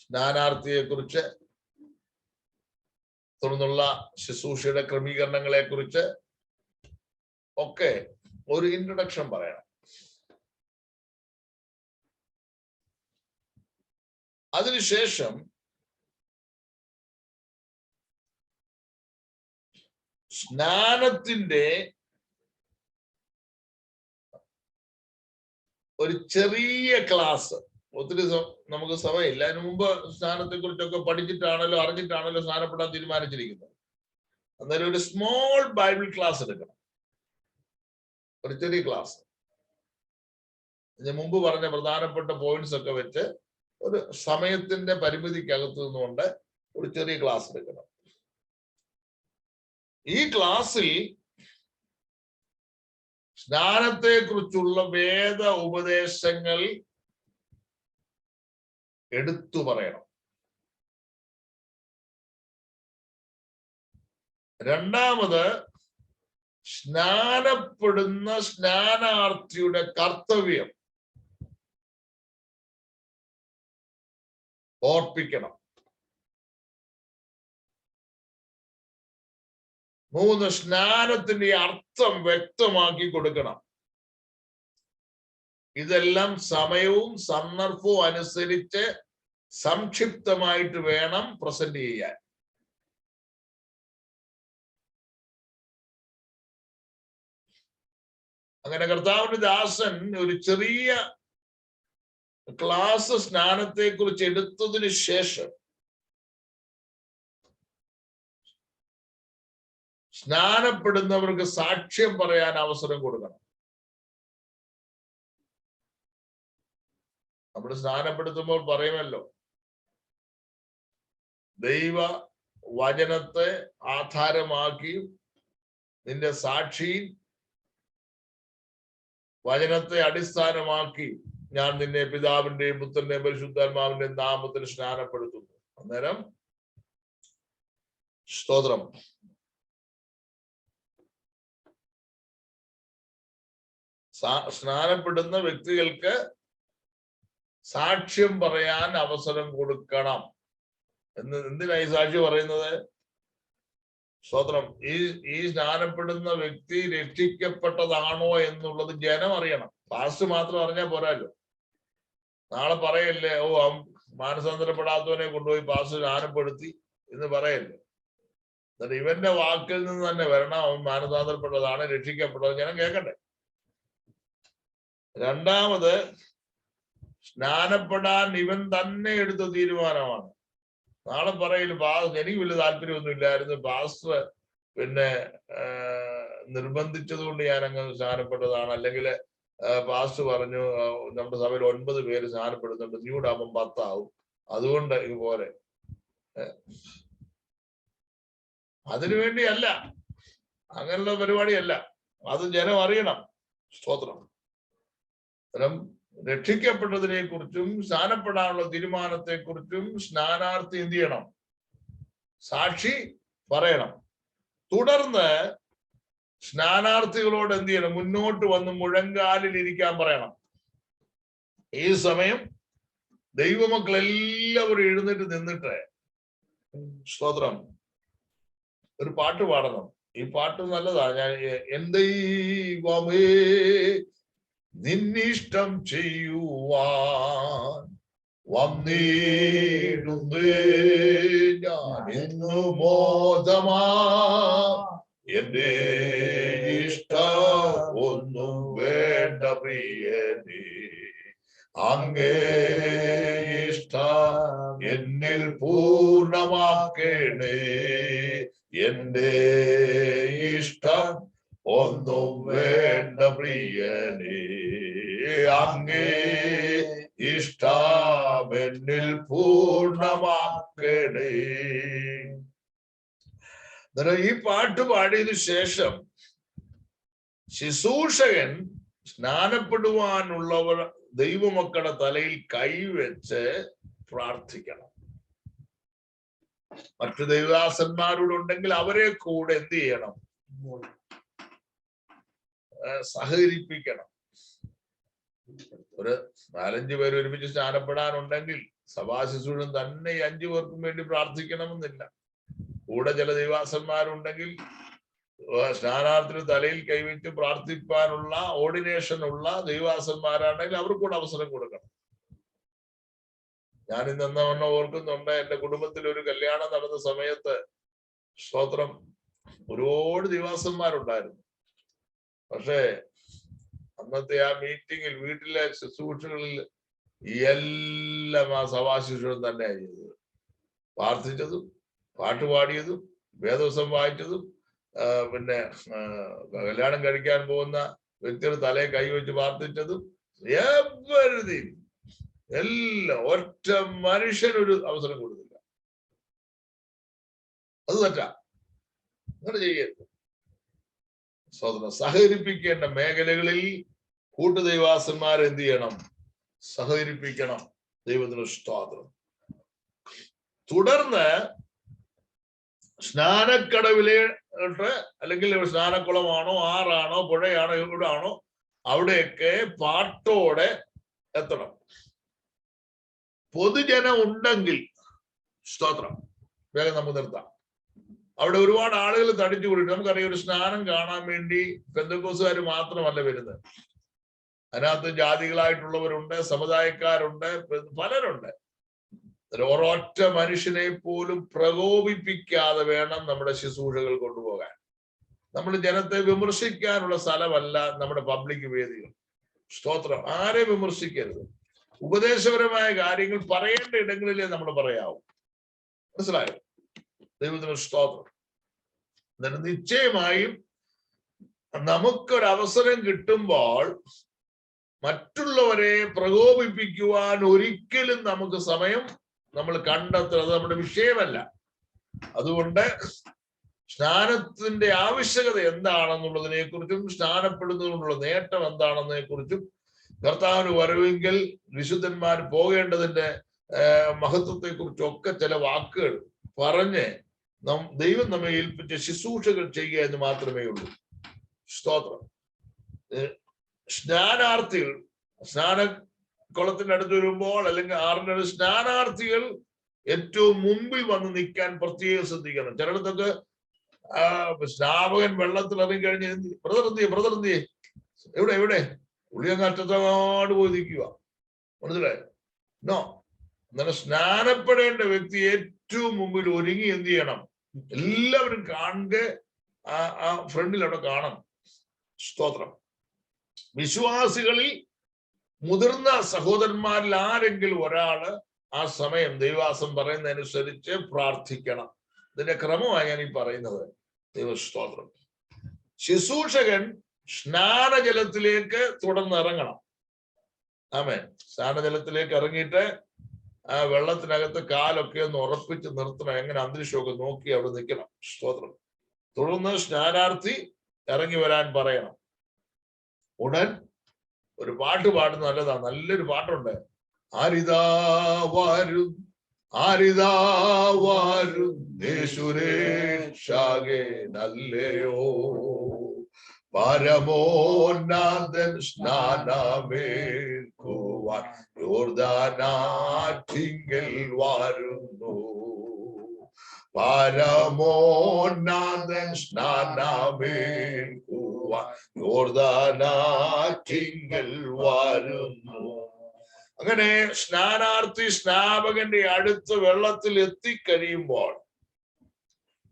A: സ്നാനാർത്ഥിയെ കുറിച്ച്, തുടർന്നുള്ള ശുശ്രൂഷയുടെ ക്രമീകരണങ്ങളെ കുറിച്ച് ഒക്കെ ഒരു ഇൻട്രൊഡക്ഷൻ പറയണം. അതിനുശേഷം സ്നാനത്തിന്റെ ഒരു ചെറിയ ക്ലാസ്, ഒത്തിരി നമുക്ക് സമയമില്ല. അതിനു മുമ്പ് സ്നാനത്തെ കുറിച്ചൊക്കെ പഠിച്ചിട്ടാണല്ലോ അറിഞ്ഞിട്ടാണല്ലോ സ്നാനപ്പെടാൻ തീരുമാനിച്ചിരിക്കുന്നത്. അന്നേരം ഒരു സ്മോൾ ബൈബിൾ ക്ലാസ് എടുക്കണം, ഒരു ചെറിയ ക്ലാസ്. ഇതിന് മുമ്പ് പറഞ്ഞ പ്രധാനപ്പെട്ട പോയിന്റ്സ് ഒക്കെ വെച്ച് ഒരു സമയത്തിന്റെ പരിമിതിക്കകത്ത് നിന്നുകൊണ്ട് ഒരു ചെറിയ ക്ലാസ് എടുക്കണം. ഈ ക്ലാസ്സിൽ സ്നാനത്തെ കുറിച്ചുള്ള വേദ ഉപദേശങ്ങൾ എടുത്തു പറയണം. രണ്ടാമത്, സ്നാനപ്പെടുന്ന സ്നാനാർത്ഥിയുടെ കർത്തവ്യം ഓർപ്പിക്കണം. 3, സ്നാനത്തിന്റെ അർത്ഥം വ്യക്തമാക്കി കൊടുക്കണം. ഇതെല്ലാം സമയവും സന്ദർഭവും അനുസരിച്ച് സംക്ഷിപ്തമായിട്ട് വേണം പ്രസന്റ് ചെയ്യാൻ. അങ്ങനെ കർത്താവിന്റെ ദാസൻ ഒരു ചെറിയ ക്ലാസ് സ്നാനത്തെ കുറിച്ച് എടുത്തതിന് ശേഷം സ്നാനപ്പെടുന്നവർക്ക് സാക്ഷ്യം പറയാൻ അവസരം കൊടുക്കണം. നമ്മൾ സ്നാനപ്പെടുത്തുമ്പോൾ പറയുമല്ലോ, ദൈവ വചനത്തെ ആധാരമാക്കി നിന്റെ സാക്ഷി, വചനത്തെ അടിസ്ഥാനമാക്കി ഞാൻ നിന്നെ പിതാവിന്റെയും പുത്രന്റെയും പരിശുദ്ധാത്മാവിന്റെയും നാമത്തിൽ സ്നാനപ്പെടുത്തുന്നു. അന്നേരം സ്തോത്രം, സ്നാനപ്പെടുന്ന വ്യക്തികൾക്ക് സാക്ഷ്യം പറയാൻ അവസരം കൊടുക്കണം. എന്തിനായി സാക്ഷ്യം പറയുന്നത്? സ്തോത്രം, ഈ സ്നാനപ്പെടുന്ന വ്യക്തി രക്ഷിക്കപ്പെട്ടതാണോ എന്നുള്ളത് ജനം അറിയണം. പാസ്റ്റർ മാത്രം അറിഞ്ഞാൽ പോരാല്ലോ. നാളെ പറയല്ലേ, ഓ മാനസാന്തരപ്പെടാത്തവനെ കൊണ്ടുപോയി പാസ്റ്റർ സ്നാനപ്പെടുത്തി എന്ന് പറയല്ലേ. എന്നിട്ട് ഇവന്റെ വാക്കിൽ നിന്ന് തന്നെ വരണം, അവൻ മാനസാന്തരപ്പെട്ടതാണ്, രക്ഷിക്കപ്പെട്ടത് ജനം കേൾക്കട്ടെ. രണ്ടാമത്, സ്നാനപ്പെടാൻ ഇവൻ തന്നെ എടുത്ത തീരുമാനമാണ്. നാളെ പറയലും എനിക്ക് വലിയ താല്പര്യമൊന്നും ഇല്ലായിരുന്നു, പാസ്റ്റർ പിന്നെ നിർബന്ധിച്ചത് കൊണ്ട് ഞാൻ അങ്ങ് സ്നാനപ്പെട്ടതാണ്, അല്ലെങ്കിൽ പാസ്റ്റർ പറഞ്ഞു നമ്മുടെ സഭയിൽ 9 പേര് സ്നാനപ്പെടുന്നുണ്ട്, ന്യൂഡാകുമ്പം 10 ആവും, അതുകൊണ്ട് ഇതുപോലെ. അതിനുവേണ്ടിയല്ല, അങ്ങനെയുള്ള പരിപാടിയല്ല. അത് ജനം അറിയണം. സ്തോത്രം. രക്ഷിക്കപ്പെട്ടതിനെ കുറിച്ചും സ്നാനപ്പെടാനുള്ള തീരുമാനത്തെ കുറിച്ചും സ്നാനാർത്ഥി എന്ത് ചെയ്യണം? സാക്ഷി പറയണം. തുടർന്ന് സ്നാനാർത്ഥികളോട് എന്ത് ചെയ്യണം? മുന്നോട്ട് വന്ന് മുഴങ്കാലിൽ ഇരിക്കാൻ പറയണം. ഈ സമയം ദൈവമക്കൾ എല്ലാവരും എഴുന്നേറ്റ് നിന്നിട്ട് സ്തോത്രം ഒരു പാട്ട് പാടണം. ഈ പാട്ട് നല്ലതാ. ഞാൻ ദൈവമേ നിന്നിഷ്ടം ചെയ്യുവാൻ വന്നിടുന്നേ ഞാൻ എന്നു മോദമാ എന്റെ ഇഷ്ടം ഒന്നും വേണ്ട പ്രിയനേ അങ്ങേ ഇഷ്ടം എന്നിൽ പൂർണ്ണമാക്കണേ എന്റെ ഇഷ്ടം ഒന്നും വേണ്ട പ്രിയനേ അങ്ങേ ഇഷ്ടം എന്നിൽ പൂർണ്ണമാക്കണേ. ഈ പാട്ട് പാടിയതിനു ശേഷം ശുശ്രൂഷകൻ സ്നാനപ്പെടുവാനുള്ളവർ ദൈവമക്കളുടെ തലയിൽ കൈവച്ച് പ്രാർത്ഥിക്കണം. മറ്റു ദൈവദാസന്മാരോടുണ്ടെങ്കിൽ അവരെ കൂടെ എന്ത് ചെയ്യണം? സഹകരിപ്പിക്കണം. ഒരു 4-5 പേര് ഒരുമിച്ച് സ്നാനപ്പെടാനുണ്ടെങ്കിൽ സഭാശുശ്രൂഷൻ തന്നെ ഈ 5 പേർക്കും വേണ്ടി പ്രാർത്ഥിക്കണമെന്നില്ല. കൂടെ ചില ദൈവദാസന്മാരുണ്ടെങ്കിൽ സ്നാനാർത്ഥിന് തലയിൽ കൈവച്ച് പ്രാർത്ഥിപ്പാനുള്ള ഓർഡിനേഷൻ ഉള്ള ദൈവദാസന്മാരാണെങ്കിൽ അവർക്ക് കൂടെ അവസരം കൊടുക്കണം. ഞാൻ ഇന്ന് ഓർക്കുന്നുണ്ട്, എന്റെ കുടുംബത്തിൽ ഒരു കല്യാണം നടന്ന സമയത്ത് സ്തോത്രം ഒരുപാട് ദൈവദാസന്മാരുണ്ടായിരുന്നു. പക്ഷേ അന്നത്തെ ആ മീറ്റിങ്ങിൽ വീട്ടിലെ ശുശ്രൂഷകളിൽ എല്ലാം ആ സഭാശുശ്രൂഷ തന്നെയാണ് ചെയ്തത്. പ്രാർത്ഥിച്ചതും പാട്ടുപാടിയതും വേദവസം വായിച്ചതും പിന്നെ കല്യാണം കഴിക്കാൻ പോകുന്ന വ്യക്തിയുടെ തലയെ കൈവച്ച് പ്രാർത്ഥിച്ചതും എവരിതിങ് എല്ലാം ഒറ്റ മനുഷ്യനൊരു അവസരം കൊടുത്തില്ല. അത് തെറ്റാ, അങ്ങനെ ചെയ്യരുത്. സഹകരിപ്പിക്കേണ്ട മേഖലകളിൽ കൂട്ടുദൈവാസന്മാർ എന്ത് ചെയ്യണം? സഹകരിപ്പിക്കണം. ദൈവത്തിന് സ്തോത്രം. തുടർന്ന് സ്നാനക്കടവിലോട്ട് അല്ലെങ്കിൽ സ്നാനക്കുളമാണോ ആറാണോ പുഴയാണോ എവിടാണോ അവിടെയൊക്കെ പാട്ടോടെ എത്തണം. പൊതുജനം ഉണ്ടെങ്കിൽ സ്തോത്രം വേഗം നമുക്ക് നിർത്താം. അവിടെ ഒരുപാട് ആളുകൾ തടിച്ചു കൂടിയിട്ട് നമുക്കറിയാം, ഒരു സ്നാനം കാണാൻ വേണ്ടി പെന്തക്കോസ്തുകാർ മാത്രമല്ല വരുന്നത്. അതിനകത്ത് ജാതികളായിട്ടുള്ളവരുണ്ട്, സമുദായക്കാരുണ്ട്, പലരുണ്ട്. ഒരൊറ്റ മനുഷ്യനെ പോലും പ്രകോപിപ്പിക്കാതെ വേണം നമ്മുടെ ശുശ്രൂഷകൾ കൊണ്ടുപോകാൻ. നമ്മൾ ജനത്തെ വിമർശിക്കാനുള്ള സ്ഥലമല്ല നമ്മുടെ പബ്ലിക് വേദികൾ. സ്തോത്രം. ആരെ വിമർശിക്കരുത്. ഉപദേശപരമായ കാര്യങ്ങൾ പറയേണ്ട ഇടങ്ങളിലേ നമ്മൾ പറയാവൂ. മനസ്സിലായോ? ദൈവത്തിന് സ്തോത്രം. നിശ്ചയമായും നമുക്കൊരവസരം കിട്ടുമ്പോൾ മറ്റുള്ളവരെ പ്രകോപിപ്പിക്കുവാൻ ഒരിക്കലും നമുക്ക് സമയം നമ്മൾ കണ്ടെത്തുന്നത് നമ്മുടെ വിഷയമല്ല. അതുകൊണ്ട് സ്നാനത്തിന്റെ ആവശ്യകത എന്താണെന്നുള്ളതിനെ കുറിച്ചും സ്നാനപ്പെടുന്നതിനുള്ള നേട്ടം എന്താണെന്നതിനെ കുറിച്ചും കർത്താവിന് വരവെങ്കിൽ വിശുദ്ധന്മാർ പോകേണ്ടതിന്റെ മഹത്വത്തെ കുറിച്ചൊക്കെ ചില വാക്കുകൾ പറഞ്ഞ് ദൈവം നമ്മെ ഏൽപ്പിച്ച ശുശ്രൂഷകൾ ചെയ്യുക എന്ന് മാത്രമേ ഉള്ളൂ. സ്തോത്രം. സ്നാനാർത്ഥികൾ സ്നാനക്കുളത്തിന്റെ അടുത്ത് വരുമ്പോൾ അല്ലെങ്കിൽ ആറിന്റെ സ്നാനാർത്ഥികൾ ഏറ്റവും മുമ്പിൽ വന്ന് നിൽക്കാൻ പ്രത്യേകം ശ്രദ്ധിക്കണം. ചിലയിടത്തൊക്കെ സ്നാപകൻ വെള്ളത്തിൽ ഇറങ്ങിക്കഴിഞ്ഞ് ബ്രദർ എന്തിയെ എവിടെ ഉള്ളിയങ്ങാറ്റത്തോട് പോയി നിൽക്കുക. മനസ്സിലായോ? നോ. എന്നാലും സ്നാനപ്പെടേണ്ട വ്യക്തി ഏറ്റവും മുമ്പിൽ ഒരുങ്ങി എന്ത് ചെയ്യണം? എല്ലാവരും കാണുക, ആ ഫ്രണ്ടിൽ അവിടെ കാണണം. സ്തോത്രം. വിശ്വാസികളിൽ മുതിർന്ന സഹോദരന്മാരിൽ ആരെങ്കിലും ഒരാള് ആ സമയം ദൈവാസം പറയുന്നതനുസരിച്ച് പ്രാർത്ഥിക്കണം. ഇതിന്റെ ക്രമമാണ് ഞാൻ ഈ പറയുന്നത്. ദൈവസ്തോത്രം. ശുശ്രൂഷകൻ സ്നാനജലത്തിലേക്ക് തുടർന്ന് ഇറങ്ങണം. ആമേൻ. സ്നാനജലത്തിലേക്ക് ഇറങ്ങിയിട്ട് ആ വെള്ളത്തിനകത്ത് കാലൊക്കെ ഒന്ന് ഉറപ്പിച്ച് നിർത്തണം. എങ്ങനെ അന്തരീക്ഷമൊക്കെ നോക്കി അവിടെ നിൽക്കണം. സ്തോത്രം. തുടർന്ന് സ്നാനാർത്ഥി ഇറങ്ങി വരാൻ പറയണം. ഉടൻ ഒരു പാട്ട് പാടുന്നത് നല്ലതാ. നല്ലൊരു പാട്ടുണ്ട്. ആരിതാ വരും, ആരിതാ വരും, യേശുരക്ഷകേ നല്ലയോ, പരമോന്നതൻ സ്നാനമേൽക്കുവാൻ യോർദാനാറ്റിങ്കൽ വരുന്നു, പരമോന്നതൻ സ്നാനമേൽക്കുവാൻ യോർദാനാറ്റിങ്കൽ വരുന്നു. അങ്ങനെ സ്നാനാർത്ഥി സ്നാപകന്റെ അടുത്ത് വെള്ളത്തിൽ എത്തിക്കഴിയുമ്പോൾ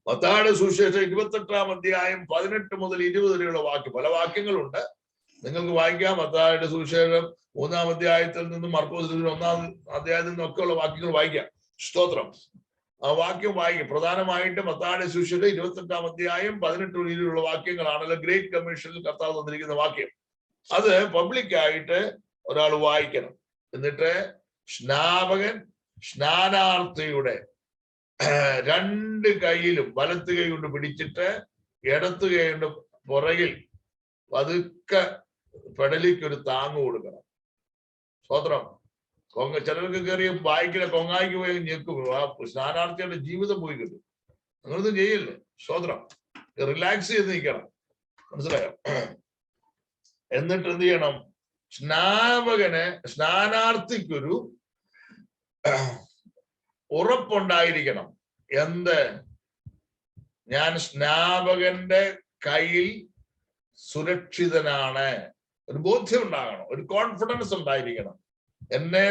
A: മത്തായിയുടെ സുവിശേഷം 28-ാം അധ്യായം 18 മുതൽ 20 വരെയുള്ള വാക്യം, പല വാക്യങ്ങളുണ്ട്, നിങ്ങൾക്ക് വായിക്കാം. മത്തായിയുടെ സുവിശേഷം 3-ാം അധ്യായത്തിൽ നിന്നും മർക്കോസ് 1-ാം അധ്യായത്തിൽ നിന്നൊക്കെയുള്ള വാക്യങ്ങൾ വായിക്കാം. സ്തോത്രം. ആ വാക്യം വായിക്കും. പ്രധാനമായിട്ട് മത്തായിയുടെ സുവിശേഷം 28-ാം അധ്യായം 18-20 വാക്യങ്ങളാണല്ലോ ഗ്രേറ്റ് കമ്മീഷനിൽ കർത്താവ് തന്നിരിക്കുന്ന വാക്യം. അത് പബ്ലിക്കായിട്ട് ഒരാൾ വായിക്കണം. എന്നിട്ട് സ്നാപകൻ സ്നാനാർത്ഥിയുടെ 2 കൈയിലും വലത്ത് കൈ കൊണ്ട് പിടിച്ചിട്ട് ഇടത്ത് കൈ കൊണ്ട് പുറകിൽ പതുക്കെ പെടലിക്കൊരു താങ്ങ് കൊടുക്കണം. സ്വത്രം. ചിലർക്ക് കയറിയ ബൈക്കിലെ കൊങ്ങായിക്ക് പോയി ഞെക്കും. ആ സ്നാനാർത്ഥിയുടെ ജീവിതം പോയി കിട്ടും. അങ്ങനൊന്നും ചെയ്യല്ലേ. സ്വത്രം. റിലാക്സ് ചെയ്ത് നിൽക്കണം. മനസ്സിലായോ? എന്നിട്ട് എന്ത് ചെയ്യണം? സ്നാനാർത്ഥിക്കൊരു ഉറപ്പുണ്ടായിരിക്കണം. എന്ത്? ഞാൻ സ്നാപകന്റെ കയ്യിൽ സുരക്ഷിതനാണ്. ഒരു ബോധ്യം ഉണ്ടാകണം, ഒരു കോൺഫിഡൻസ് ഉണ്ടായിരിക്കണം. എന്നെ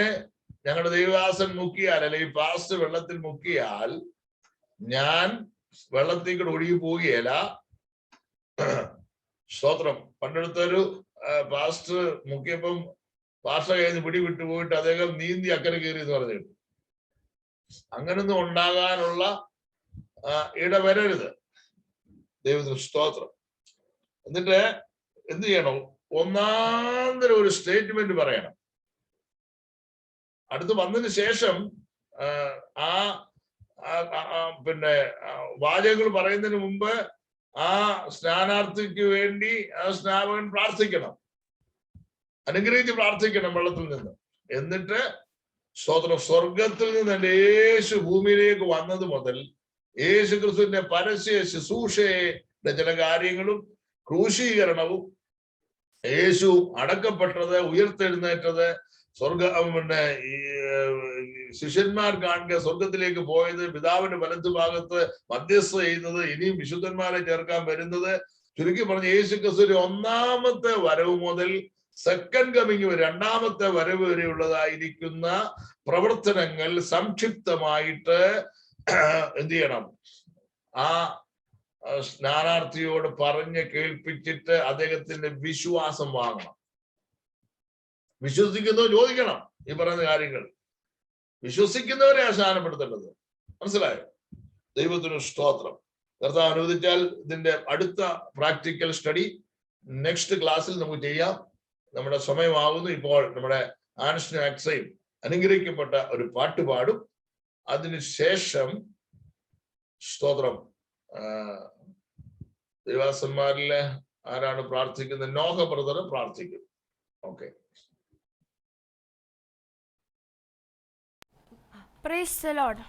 A: ഞങ്ങളുടെ ദൈവദാസൻ മുക്കിയാൽ, അല്ലെങ്കിൽ പാസ്റ്റ് വെള്ളത്തിൽ മുക്കിയാൽ ഞാൻ വെള്ളത്തിൽ കൂടെ ഒഴുകി പോവുകയല്ല. സ്തോത്രം. പണ്ടെടുത്തൊരു പാസ്റ്റർ മുക്കിയപ്പം പാസ്റ്റർ കയ്യിൽ നിന്ന് പിടി വിട്ടു പോയിട്ട് അദ്ദേഹം നീന്തി അക്കരെ കയറി എന്ന് പറഞ്ഞിട്ട്. അങ്ങനൊന്നും ഉണ്ടാകാനുള്ള ഇടവരരുത്. ദൈവത്തിന് സ്തോത്രം. എന്നിട്ട് എന്ത് ചെയ്യണം? ഒന്നാന്തരം ഒരു സ്റ്റേറ്റ്മെന്റ് പറയണം. അടുത്ത് വന്നതിന് ശേഷം പിന്നെ വാചകങ്ങൾ പറയുന്നതിന് മുമ്പ് ആ സ്നാനാർത്ഥിക്ക് വേണ്ടി ആ സ്നാപകൻ പ്രാർത്ഥിക്കണം, അനുഗ്രഹിച്ച് പ്രാർത്ഥിക്കണം വെള്ളത്തിൽ നിന്ന്. എന്നിട്ട് സ്വർഗത്തിൽ നിന്ന് യേശു ഭൂമിയിലേക്ക് വന്നത് മുതൽ യേശു ക്രിസ്തുവിന്റെ പരസ്യ ശുശ്രൂഷയുടെ ചില കാര്യങ്ങളും ക്രൂശീകരണവും, യേശു അടക്കപ്പെട്ടത്, ഉയർത്തെഴുന്നേറ്റത്, പിന്നെ ഈ ശിഷ്യന്മാർ കാണുക സ്വർഗത്തിലേക്ക് പോയത്, പിതാവിന്റെ വലതു ഭാഗത്ത് മധ്യസ്ഥ ചെയ്യുന്നത്, ഇനിയും വിശുദ്ധന്മാരെ ചേർക്കാൻ വരുന്നത്, ചുരുക്കി പറഞ്ഞ യേശു ക്രിസ്തുവിന്റെ 1ാമത്തെ വരവ് മുതൽ സെക്കൻഡ് കമ്മിങ് വരെ, 2ാമത്തെ വരവ് വരെയുള്ളതായിരിക്കുന്ന പ്രവർത്തനങ്ങൾ സംക്ഷിപ്തമായിട്ട് എന്ത് ചെയ്യണം? ആ സ്നാനാർത്ഥിയോട് പറഞ്ഞ് കേൾപ്പിച്ചിട്ട് അദ്ദേഹത്തിന്റെ വിശ്വാസം വാങ്ങണം. വിശ്വസിക്കുന്നവർ ചോദിക്കണം ഈ പറയുന്ന കാര്യങ്ങൾ. വിശ്വസിക്കുന്നവരെ സ്നാനപ്പെടുത്തേണ്ടത്. മനസ്സിലായോ? ദൈവത്തിന് സ്തോത്രം. കർത്താവ് അനുവദിച്ചാൽ ഇതിന്റെ അടുത്ത പ്രാക്ടിക്കൽ സ്റ്റഡി നെക്സ്റ്റ് ക്ലാസ്സിൽ നമുക്ക് ചെയ്യാം. നമ്മുടെ സമയമാകുന്നു. ഇപ്പോൾ നമ്മുടെ ആൻസ്റ്റൺ അക്സയും അനുഗ്രഹിക്കപ്പെട്ട ഒരു പാട്ട് പാടും. അതിനുശേഷം സ്തോത്രം, ദൈവാസന്മാരിലെ ആരാണ് പ്രാർത്ഥിക്കുന്നത്? നോഹ ബ്രദർ പ്രാർത്ഥിക്കും. ഓക്കെ.
H: Praise the Lord.